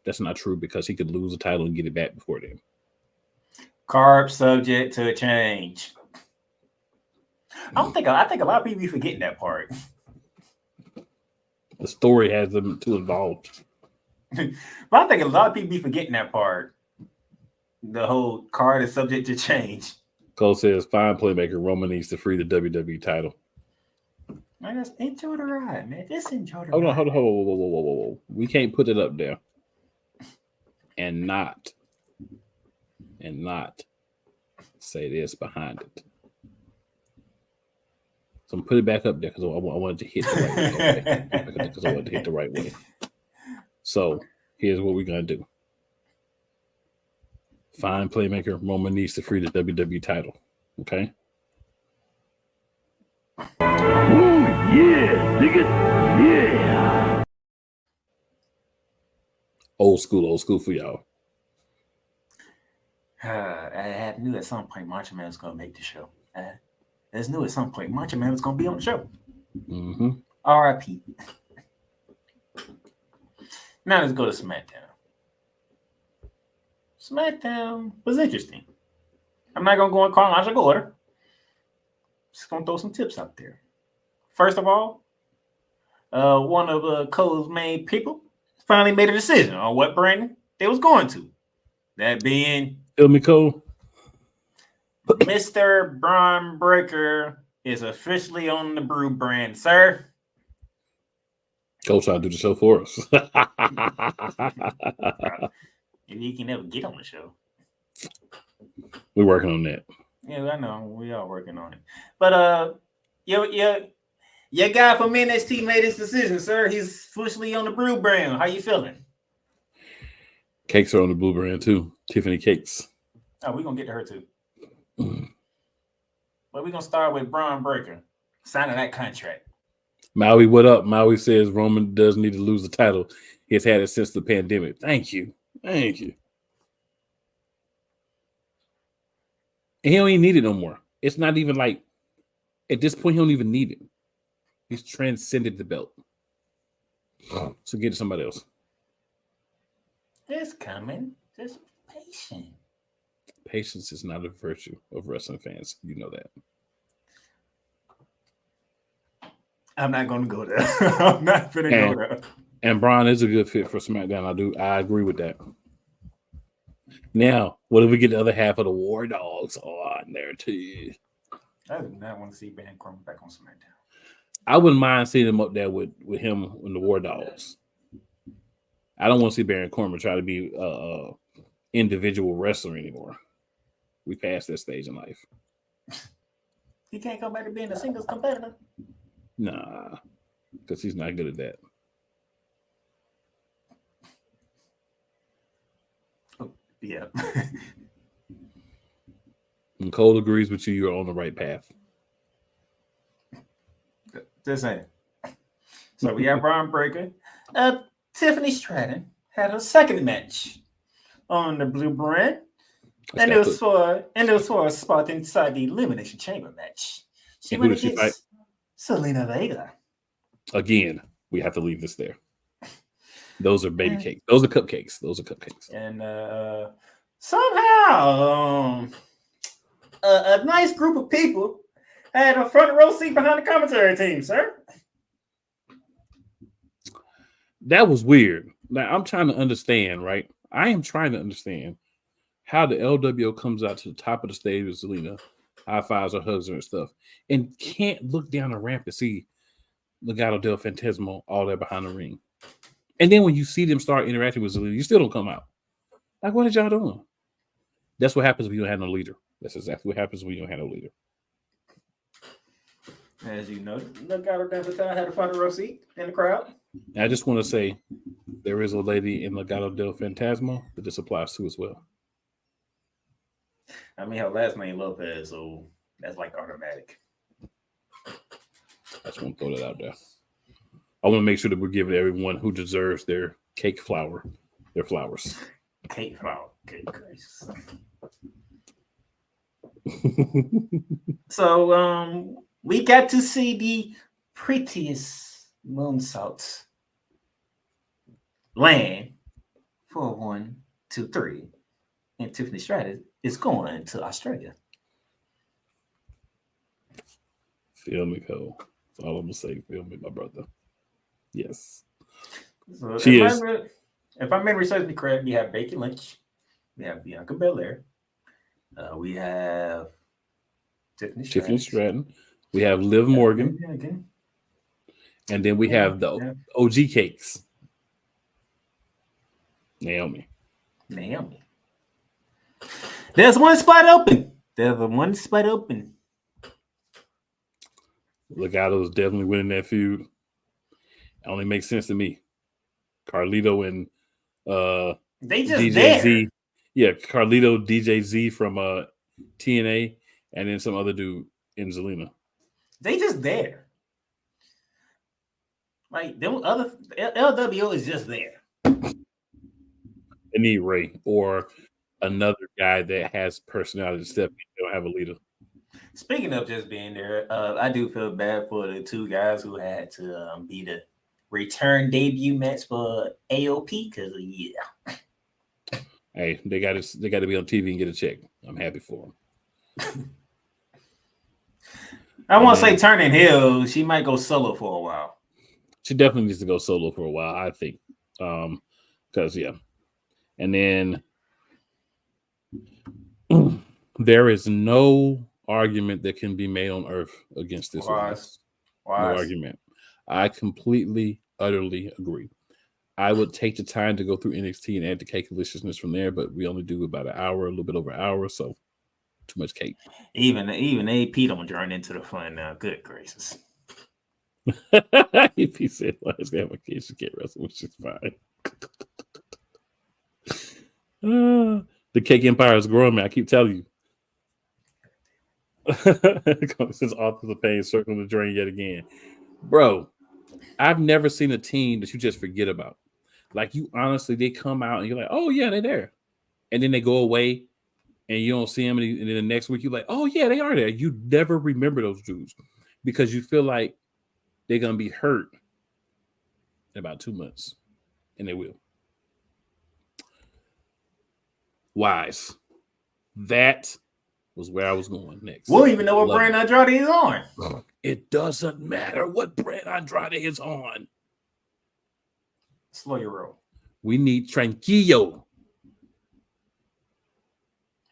that's not true because he could lose the title and get it back before then. Carb subject to change. I think a lot of people be forgetting that part. The story has them too involved. But I think a lot of people be forgetting that part. The whole card is subject to change. Cole says, fine playmaker, Roman needs to free the WWE title. Man, just enjoy the ride, man. Just enjoy the Hold ride. on. Whoa. We can't put it up there and not say this behind it. So I'm put it back up there because I wanted to hit the right way. Okay? Because I wanted to hit the right way. So here's what we're going to do. Fine playmaker, Roman needs to free the WWE title. Okay? Oh, yeah. Dig it. Yeah. Old school for y'all. I knew at some point Macho Man was going to make the show. I just knew at some point Macho Man was going to be on the show. Mm-hmm. R.I.P. Now let's go to SmackDown. SmackDown was interesting. I'm not going to go in chronological order. Just going to throw some tips out there. First of all, one of Cole's main people finally made a decision on what brand they was going to. That being Tell me, Cole. Mr. Braun Breaker is officially on the Brew brand, sir. Cole trying to do the show for us. If he can ever get on the show. We're working on that. Yeah, I know. We are working on it. But your guy from NXT made his decision, sir. He's officially on the Brew brand. How you feeling? Cakes are on the blue brand too. Tiffany Cakes. Oh, we're gonna get to her too. But we're gonna start with Braun Breaker signing that contract. Maui, what up? Maui says Roman does need to lose the title. He's had it since the pandemic. Thank you. And he don't even need it no more. It's not even like, at this point, he don't even need it. He's transcended the belt. So get to somebody else. It's coming. Just patient. Patience is not a virtue of wrestling fans. You know that. I'm not gonna go there. I'm not gonna go there. And Braun is a good fit for SmackDown. I agree with that. Now, what if we get the other half of the War Dogs on there too? I do not want to see Baron Corbin back on SmackDown. I wouldn't mind seeing him up there with him and the War Dogs. I don't want to see Baron Corbin try to be individual wrestler anymore. We passed that stage in life. He can't come back to being a singles competitor. Nah, because he's not good at that. Oh, yeah. And Cole agrees with you. You're on the right path. Just saying. So we have Braun Breaker. Tiffany Stratton had her second match on the Blue brand. And it was for a spot inside the Elimination Chamber match. She went against Selena Vega. Again, we have to leave this there. Those are baby cakes. Those are cupcakes. And somehow a nice group of people had a front row seat behind the commentary team, sir. That was weird. Now I'm trying to understand, right? I am trying to understand how the LWO comes out to the top of the stage with Zelina, high fives or hugs her and stuff, and can't look down the ramp to see Legado del Fantasma all there behind the ring. And then when you see them start interacting with Zelina, you still don't come out. Like, what are y'all doing? That's what happens when you don't have no leader. That's exactly what happens when you don't have no leader. As you know, Legado del Fantasma had a front row seat in the crowd. And I just want to say there is a lady in Legado del Fantasma that this applies to as well. I mean, her last name Lopez, so that's like automatic. I just want to throw that out there. I want to make sure that we're giving everyone who deserves their cake flower, their flowers. Cake flower. Cake grace. So we got to see the prettiest moonsault land for 1, 2, 3. And Tiffany Stratton is going to Australia. Feel me, Cole. That's all I'm gonna say. Feel me, my brother. Yes. So She is. If my memory serves me correct, we have Becky Lynch, we have Bianca Belair, we have Tiffany Stratton. We have Liv Morgan. And then we have the OG cakes. Naomi. There's one spot open. Legato's definitely winning that feud. It only makes sense to me. Carlito and They just DJ there. Z. Yeah, Carlito, DJ Z from TNA, and then some other dude in Zelina. They just there. Like them other LWO is just there. They need Ray or another guy that has personality to step in. They don't have a leader. Speaking of just being there, I do feel bad for the two guys who had to be the return debut match for AOP because Hey, they got to be on TV and get a check. I'm happy for them. I won't say turning heel. She might go solo for a while. She definitely needs to go solo for a while, I think. Because and then there is no argument that can be made on earth against this. Wise. No argument. I completely, utterly agree. I would take the time to go through NXT and add the cake deliciousness from there, but we only do about an hour, a little bit over an hour, so too much cake. Even AP don't join into the fun now. Good gracious. AP said, "Let's have a kid. She can't wrestle, which is fine." The cake empire is growing, man. I keep telling you. Since authors of pain circling the drain yet again, bro. I've never seen a team that you just forget about. Like, you honestly, they come out and you're like, oh yeah, they're there, and then they go away, and you don't see them, and then the next week you're like, oh yeah, they are there. You never remember those dudes because you feel like they're gonna be hurt in about 2 months, and they will. Wise. That was where I was going next. We'll even know what brand Andrade is on. It doesn't matter what brand Andrade is on. Slow your roll. We need Tranquillo.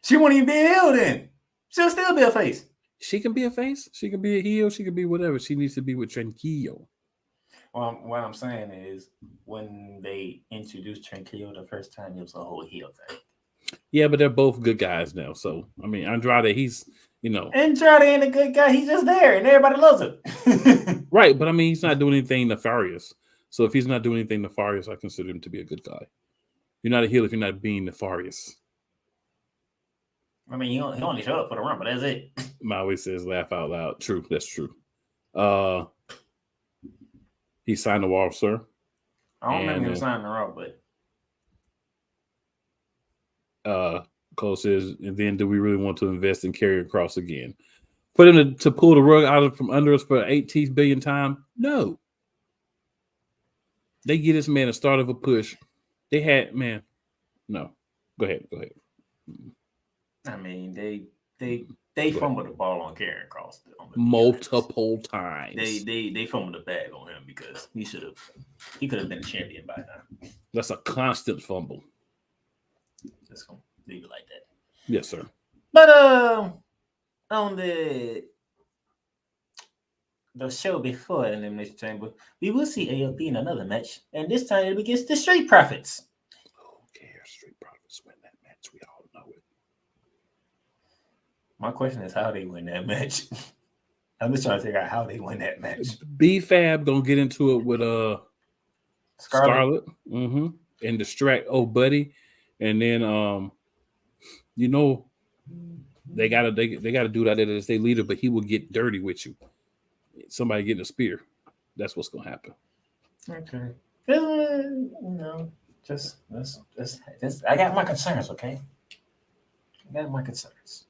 She won't even be a heel then. She'll still be a face. She can be a face. She can be a heel. She can be whatever. She needs to be with Tranquillo. Well, what I'm saying is when they introduced Tranquillo the first time, it was a whole heel thing. Yeah, but they're both good guys now. So, I mean, Andrade, he's, Andrade ain't a good guy. He's just there, and everybody loves him. Right, but I mean, he's not doing anything nefarious. So if he's not doing anything nefarious, I consider him to be a good guy. You're not a heel if you're not being nefarious. I mean, he only showed up for the run, but that's it. Maui says, laugh out loud. True, that's true. He signed the wall, sir. I don't remember him signing the Raw, but Cole says, and then do we really want to invest in Karrion Kross again? For them to pull the rug out from under us for 18 billion time? No. They get this man a start of a push. They had, man. No. Go ahead. I mean, they fumbled the ball on Karrion Kross multiple times. They fumbled the bag on him because he could have been a champion by now. That's a constant fumble. Just gonna leave it like that. Yes, sir. But on the show before Elimination Chamber, we will see AOP in another match, and this time it'll be against the Street Profits. Who cares? Street Profits win that match. We all know it. My question is how they win that match. I'm just trying to figure out how they win that match. B-Fab gonna get into it with Scarlett. and distract old buddy, and then you know they gotta do that as their leader, but he will get dirty with you. Somebody getting a spear. That's what's gonna happen. Okay. Just I got my concerns, okay? I got my concerns.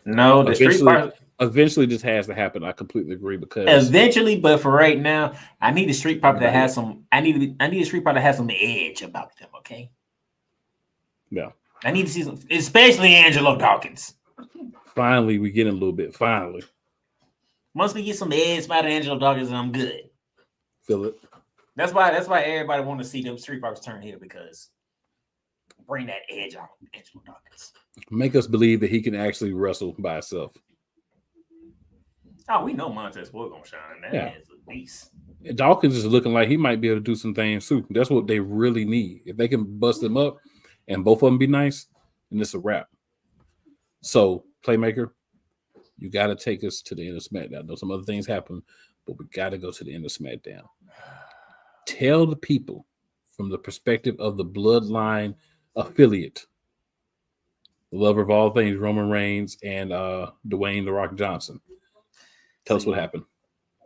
No, the Street Profits. Eventually, this has to happen. I completely agree because Eventually, but for right now, I need a Street Profit that has some. I need a Street Profit that has some edge about them. Okay. Yeah. I need to see some, especially Angelo Dawkins. Finally, we get a little bit. Finally, once we get some edge out of Angelo Dawkins, I'm good. Feel it. That's why everybody want to see them Street Profits turn here because bring that edge out of Angelo Dawkins. Make us believe that he can actually wrestle by himself. Oh, we know Montez Ford gonna shine. That man's a beast. Dawkins is looking like he might be able to do some things too. That's what they really need. If they can bust him up and both of them be nice, then it's a wrap. So, Playmaker, you got to take us to the end of SmackDown. I know some other things happen, but we got to go to the end of SmackDown. Tell the people from the perspective of the Bloodline affiliate, the lover of all things, Roman Reigns and Dwayne "The Rock" Johnson. Tell us what happened.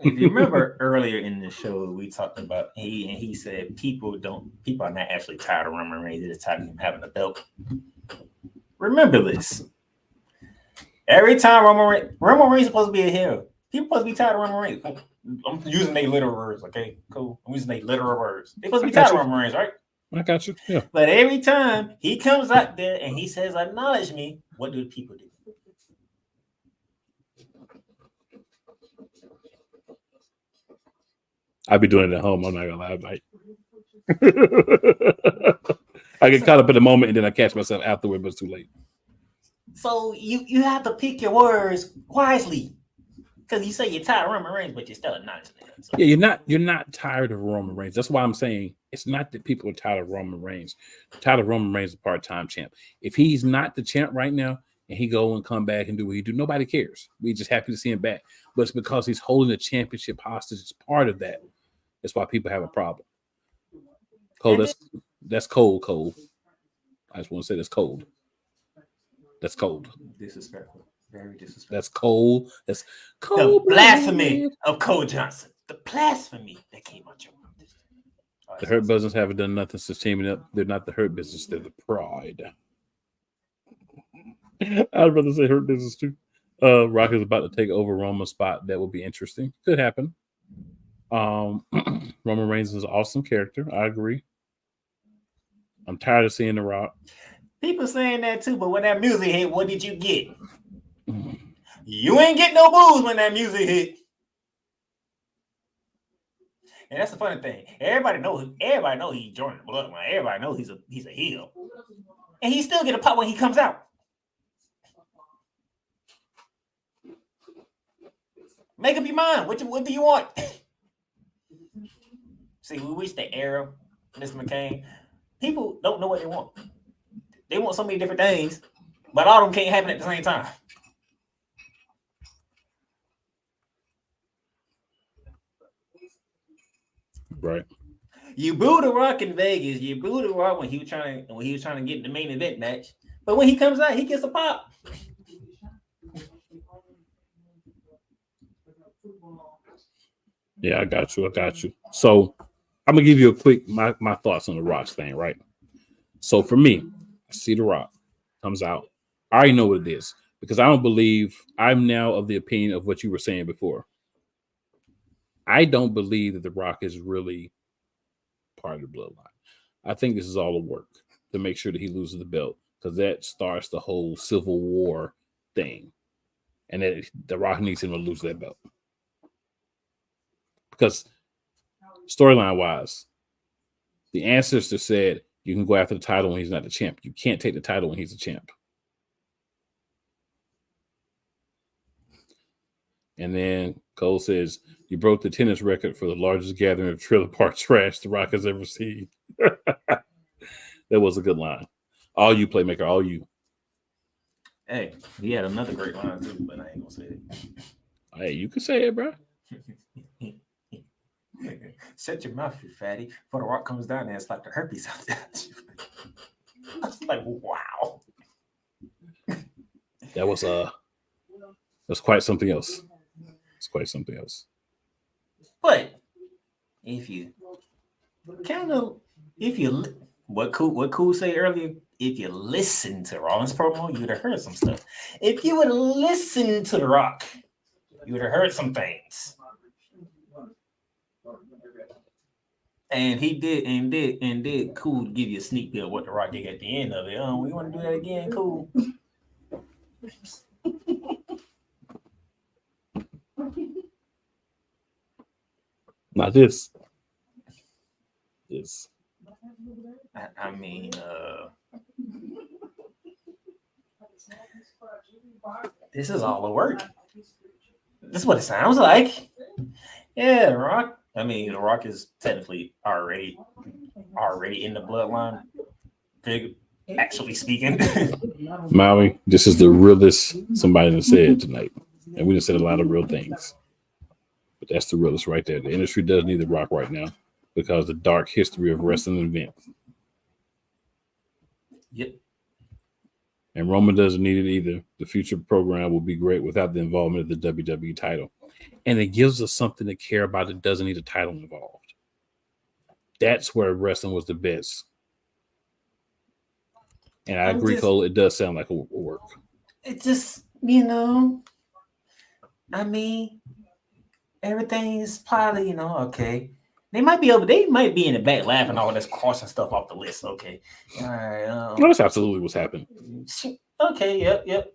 If you remember earlier in the show, we talked about he said people are not actually tired of Roman Reigns, they're just tired of him having a belt. Remember this. Every time Roman Reigns is supposed to be a hero. People supposed to be tired of Roman Reigns. I'm using their literal words, okay? Cool. I'm using their literal words. They're supposed to be tired of Roman Reigns, right? I got you. Yeah. But every time he comes out there and he says, "Acknowledge me," what do people do? I'd be doing it at home. I'm not gonna lie. I get caught up in the moment and then I catch myself afterward, but it's too late. So you have to pick your words wisely. Because you say you're tired of Roman Reigns, but you're still acknowledging it. So. Yeah, you're not tired of Roman Reigns. That's why I'm saying it's not that people are tired of Roman Reigns. Tired of Roman Reigns, a part-time champ. If he's not the champ right now and he go and come back and do what he do, nobody cares. We're just happy to see him back. But it's because he's holding the championship hostage. It's part of that. That's why people have a problem. Cole, that's cold, Cole. I just want to say that's cold. That's cold. Disrespectful. Very disrespectful. That's cold. That's cold. The blasphemy of Cole Johnson. The blasphemy that came out your mouth. The Hurt Business haven't done nothing since teaming up. They're not the Hurt Business. They're the Pride. I'd rather say Hurt Business too. Rock is about to take over Roman's spot. That would be interesting. Could happen. Roman Reigns is an awesome character. I agree. I'm tired of seeing The Rock. People saying that too, but when that music hit, what did you get? You ain't get no booze when that music hit. And that's the funny thing. Everybody know he's joining the Bloodline. Everybody knows he's a heel. And he still get a pop when he comes out. Make up your mind. What do you want? See, we wish the era, Mr. McCain. People don't know what they want. They want so many different things, but all of them can't happen at the same time. Right. You booed The Rock in Vegas. You booed The Rock when he was trying to get in the main event match. But when he comes out, he gets a pop. Yeah, I got you. So I'm gonna give you a quick my thoughts on the Rock's thing, right? So for me, I see The Rock comes out. I already know what it is because I don't believe I'm now of the opinion of what you were saying before. I don't believe that The Rock is really part of the Bloodline. I think this is all a work to make sure that he loses the belt because that starts the whole Civil War thing, and that The Rock needs him to lose that belt because storyline wise, the ancestor said you can go after the title when he's not the champ. You can't take the title when he's a champ. And then Cole says, you broke the tennis record for the largest gathering of trailer park trash The Rock has ever seen. That was a good line. All you, Playmaker, all you. Hey, he had another great line too, but I ain't gonna say it. Hey, you can say it, bro. Shut your mouth, you fatty. Before The Rock comes down there, it's like the herpes out there. I was like, wow. That's quite something else. It's quite something else. But if you what Cool say earlier, if you listen to Rollins promo, you would have heard some stuff. If you would have listened to The Rock, you would have heard some things. And he did Cool give you a sneak peek of what The Rock did at the end of it. We want to do that again, Cool. Not this. This. I mean, this is all the work. This is what it sounds like. Yeah, The Rock. I mean, The Rock is technically already in the bloodline. Actually speaking. Maui, this is the realest somebody has said tonight. And we just said a lot of real things. But that's the realest right there. The industry does need The Rock right now because of the dark history of wrestling events. Yep. And Roman doesn't need it either. The future program will be great without the involvement of the WWE title. And it gives us something to care about that doesn't need a title involved. That's where wrestling was the best. And I agree, Cole, it does sound like a work. It just, I mean, everything is probably, okay. They might be in the back laughing all this crossing stuff off the list. Okay. All right. No, that's absolutely what's happened. Okay. Yep.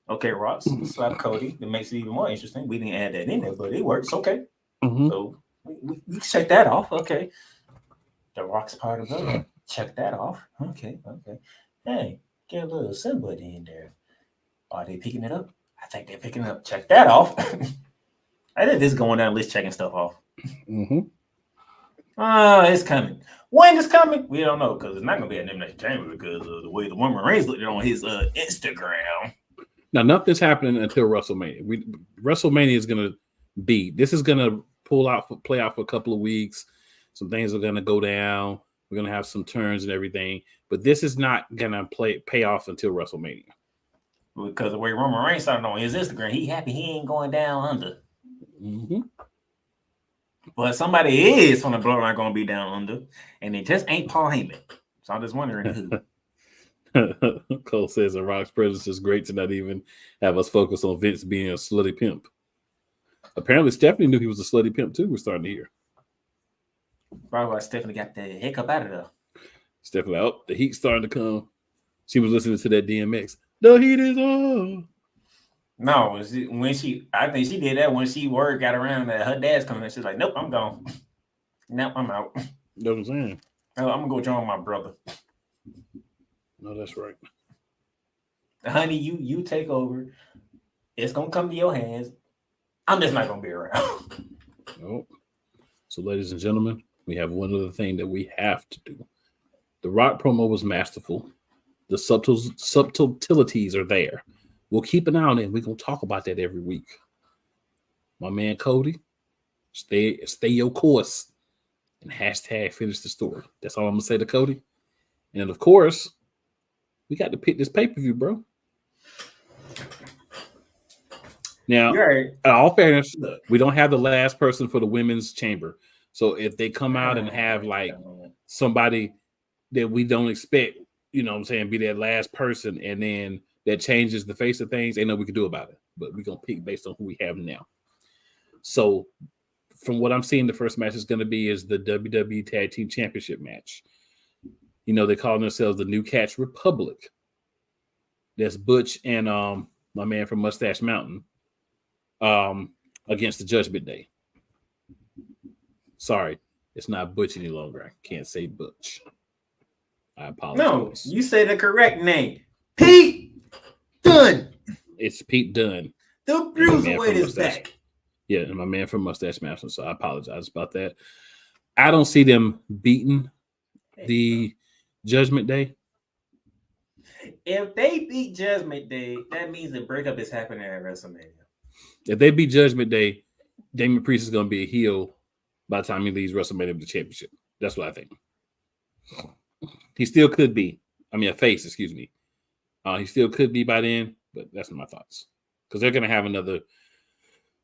Okay, Rock slap Cody. That makes it even more interesting. We didn't add that in there, but it works. Okay. Mm-hmm. So we check that off. Okay. The Rock's part of it. Check that off. Okay. Hey, get a little somebody in there. Are they picking it up? I think they're picking it up. Check that off. I think this is going down list checking stuff off. Mm-hmm. It's coming. When it's coming, we don't know because it's not going to be an Elimination Chamber because of the way the Roman Reigns looked on his Instagram. Now, nothing's happening until WrestleMania. WrestleMania is going to be. This is going to play out for a couple of weeks. Some things are going to go down. We're going to have some turns and everything. But this is not going to pay off until WrestleMania. Because the way Roman Reigns started on his Instagram, he happy he ain't going down under. Mm-hmm. But somebody is from the bloodline going to be down under, and it just ain't Paul Heyman. So I'm just wondering who. Cole says The Rock's presence is great to not even have us focus on Vince being a slutty pimp. Apparently, Stephanie knew he was a slutty pimp too. We're starting to hear. Probably why Stephanie got the hiccup out of there. Stephanie, the heat's starting to come. She was listening to that DMX. The heat is on. No, I think she did that when word got around that her dad's coming. She's like, nope, I'm gone. Nope, I'm out. You know what I'm saying? I'm gonna go join my brother. No, that's right. Honey, you take over. It's gonna come to your hands. I'm just not gonna be around. Nope. So, ladies and gentlemen, we have one other thing that we have to do. The Rock promo was masterful. The subtleties are there. We'll keep an eye on it. We're going to talk about that every week. My man Cody, stay your course and hashtag finish the story. That's all I'm going to say to Cody. And of course, we got to pick this pay-per-view, bro. Now, in all fairness, we don't have the last person for the women's chamber. So if they come out and have like somebody that we don't expect, you know what I'm saying, be that last person, and then that changes the face of things, ain't nothing we can do about it. But we're going to pick based on who we have now. So from what I'm seeing, the first match is going to be is the WWE Tag Team Championship match. You know, they call themselves the New Catch Republic. That's Butch and my man from Mustache Mountain against the Judgment Day. Sorry, it's not Butch any longer. I can't say Butch. I apologize. No, you say the correct name. Pete Dunne. It's Pete Dunne. The Bruiserweight is back. Yeah, and my man from Mustache Master. So I apologize about that. I don't see them beating the Judgment Day. If they beat Judgment Day, that means the breakup is happening at WrestleMania. If they beat Judgment Day, Damian Priest is going to be a heel by the time he leaves WrestleMania with the championship. That's what I think. He still could be. I mean, a face, excuse me. He still could be by then, but that's my thoughts. Because they're going to have another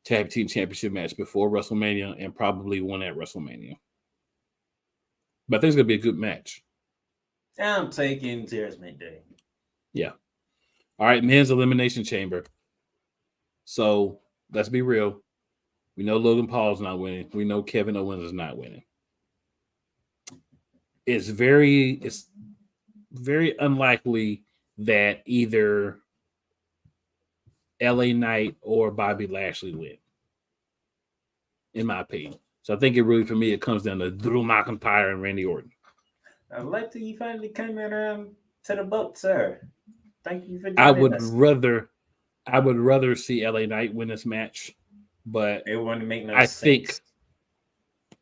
tag team championship match before WrestleMania and probably one at WrestleMania. But I think it's going to be a good match. I'm taking Judgment Day. Yeah. All right, men's elimination chamber. So let's be real. We know Logan Paul's not winning. We know Kevin Owens is not winning. It's very unlikely that either LA Knight or Bobby Lashley win, in my opinion. So I think it really, for me, it comes down to Drew McIntyre and Randy Orton. I'd like to you finally come around to the boat, sir. Thank you for doing I would rather see LA Knight win this match, but it wouldn't make no sense. I think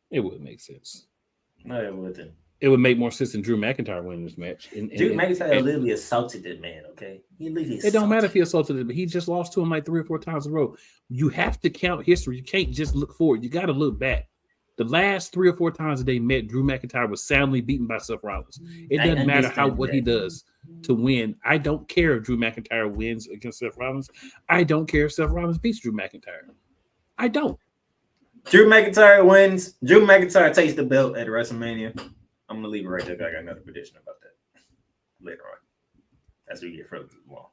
it would make sense. No, it wouldn't. It would make more sense than Drew McIntyre winning this match. Drew McIntyre literally assaulted that man, okay? It don't matter if he assaulted him, but he just lost to him like 3 or 4 times in a row. You have to count history. You can't just look forward. You got to look back. The last 3 or 4 times that they met, Drew McIntyre was soundly beaten by Seth Rollins. It doesn't matter what he does to win. I don't care if Drew McIntyre wins against Seth Rollins. I don't care if Seth Rollins beats Drew McIntyre. I don't. Drew McIntyre wins. Drew McIntyre takes the belt at WrestleMania. I'm going to leave it right there. I got another prediction about that later on as we get further along.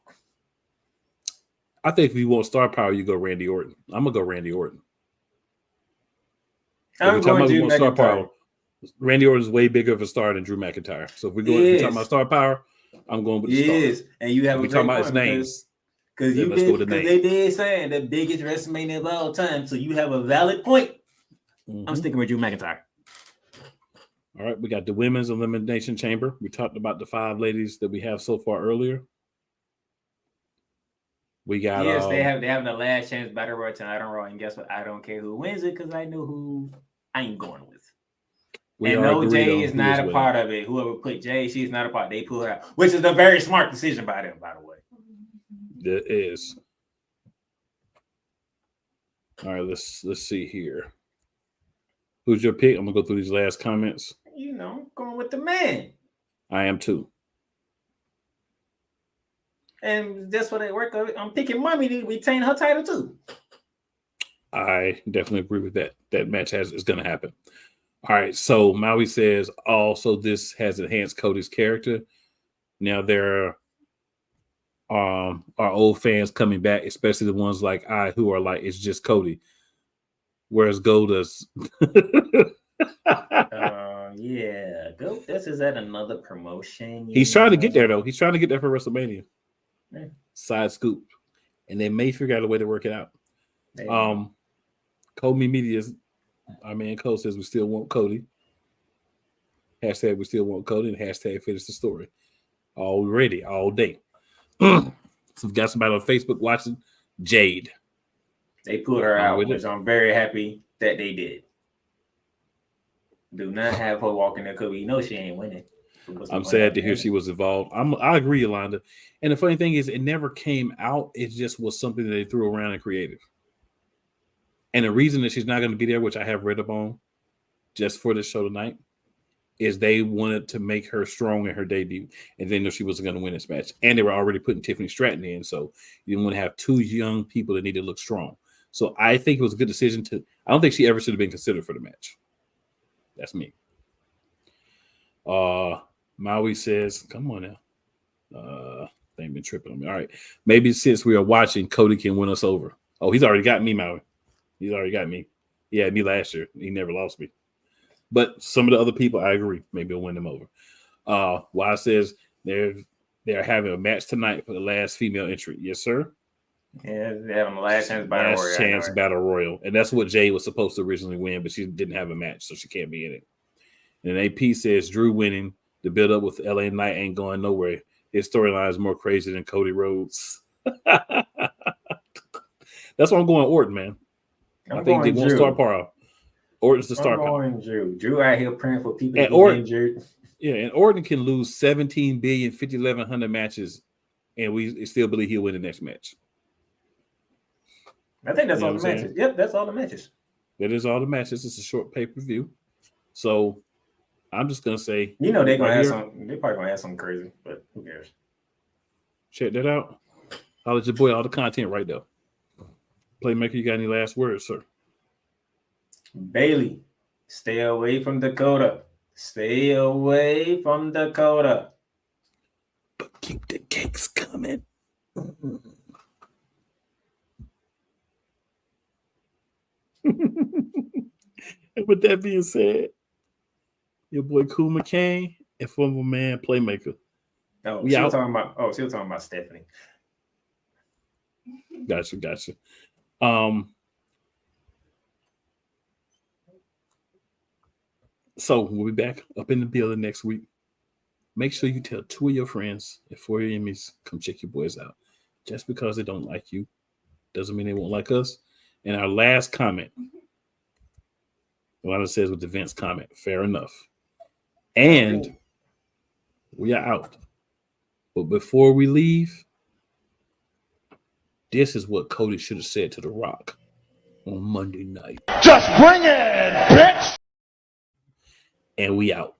I think if you want star power, you go Randy Orton. I'm going to go Randy Orton. I'm going to do star power. Randy Orton is way bigger of a star than Drew McIntyre. So if we're talking about star power, I'm going with the star. Yes, and you have we're talking about his names. Because they did saying the biggest WrestleMania of all time. So you have a valid point. I'm sticking with Drew McIntyre. All right, we got the women's elimination chamber. We talked about the 5 ladies that we have so far earlier. We got they have the last chance battle royal tonight on Raw, and guess what? I don't care who wins it because I know who I ain't going with. And no, Jay is not a part of it. Whoever put Jay, she's not a part. They pull her out, which is a very smart decision by them, by the way. It is. All right, let's see here. Who's your pick? I'm gonna go through these last comments. You know, going with the man. I am too. And that's what they work on. I'm picking Mommy to retain her title too. I definitely agree with that. That match is going to happen. All right. So Maui says also this has enhanced Cody's character. Now there are old fans coming back, especially the ones like I who are like, it's just Cody. Whereas Goldust. Yeah. Goldust is at another promotion. He's trying to get there though. He's trying to get there for WrestleMania. Yeah. Side scoop. And they may figure out a way to work it out. Kobe Media's our man Cole says we still want Cody. Hashtag we still want Cody and hashtag finish the story. Already, all day. So we've got somebody on Facebook watching. Jade. They put her out, which I'm very happy that they did. Do not have her walking there because we know she ain't winning. I'm sad to hear she was involved. I agree, Yolanda. And the funny thing is, it never came out. It just was something that they threw around in creative. And the reason that she's not going to be there, which I have read up on just for this show tonight, is they wanted to make her strong in her debut. And they knew she wasn't going to win this match. And they were already putting Tiffany Stratton in. So you didn't want to have 2 young people that need to look strong. So I think it was a good decision I don't think she ever should have been considered for the match. That's me. Maui says, come on now. They ain't been tripping on me. All right. Maybe since we are watching, Cody can win us over. Oh, he's already got me, Maui. He's already got me. He had me last year. He never lost me. But some of the other people, I agree. Maybe he'll win them over. Why says they're having a match tonight for the last female entry. Yes, sir. Yeah, they had him last chance battle royal. Last chance battle royal, and that's what Jay was supposed to originally win, but she didn't have a match, so she can't be in it. And AP says Drew winning. The build up with LA Knight ain't going nowhere. His storyline is more crazy than Cody Rhodes. That's why I'm going Orton, man. I think they won't start power. Orton's the star power. Drew out here praying for people And to get injured. Yeah, and Orton can lose 17 billion, 5,100 matches, and we still believe he'll win the next match. I think that's all the matches. Yep, that's all the matches. That is all the matches. It's a short pay-per-view. So I'm just gonna say, they're gonna have some. They're probably gonna have something crazy, but who cares? Check that out. I'll let your boy all the content right there. Playmaker, you got any last words, sir? Bailey, stay away from Dakota. Stay away from Dakota. But keep the cakes coming. And with that being said, your boy Cool McCain and former man Playmaker. Oh, she was talking about Stephanie. Gotcha. So we'll be back up in the building next week. Make sure you tell 2 of your friends and 4 of your enemies, come check your boys out. Just because they don't like you doesn't mean they won't like us. And our last comment, Lana says with the Vince comment, fair enough. And we are out. But before we leave, this is what Cody should have said to The Rock on Monday night. Just bring it, bitch! And we out.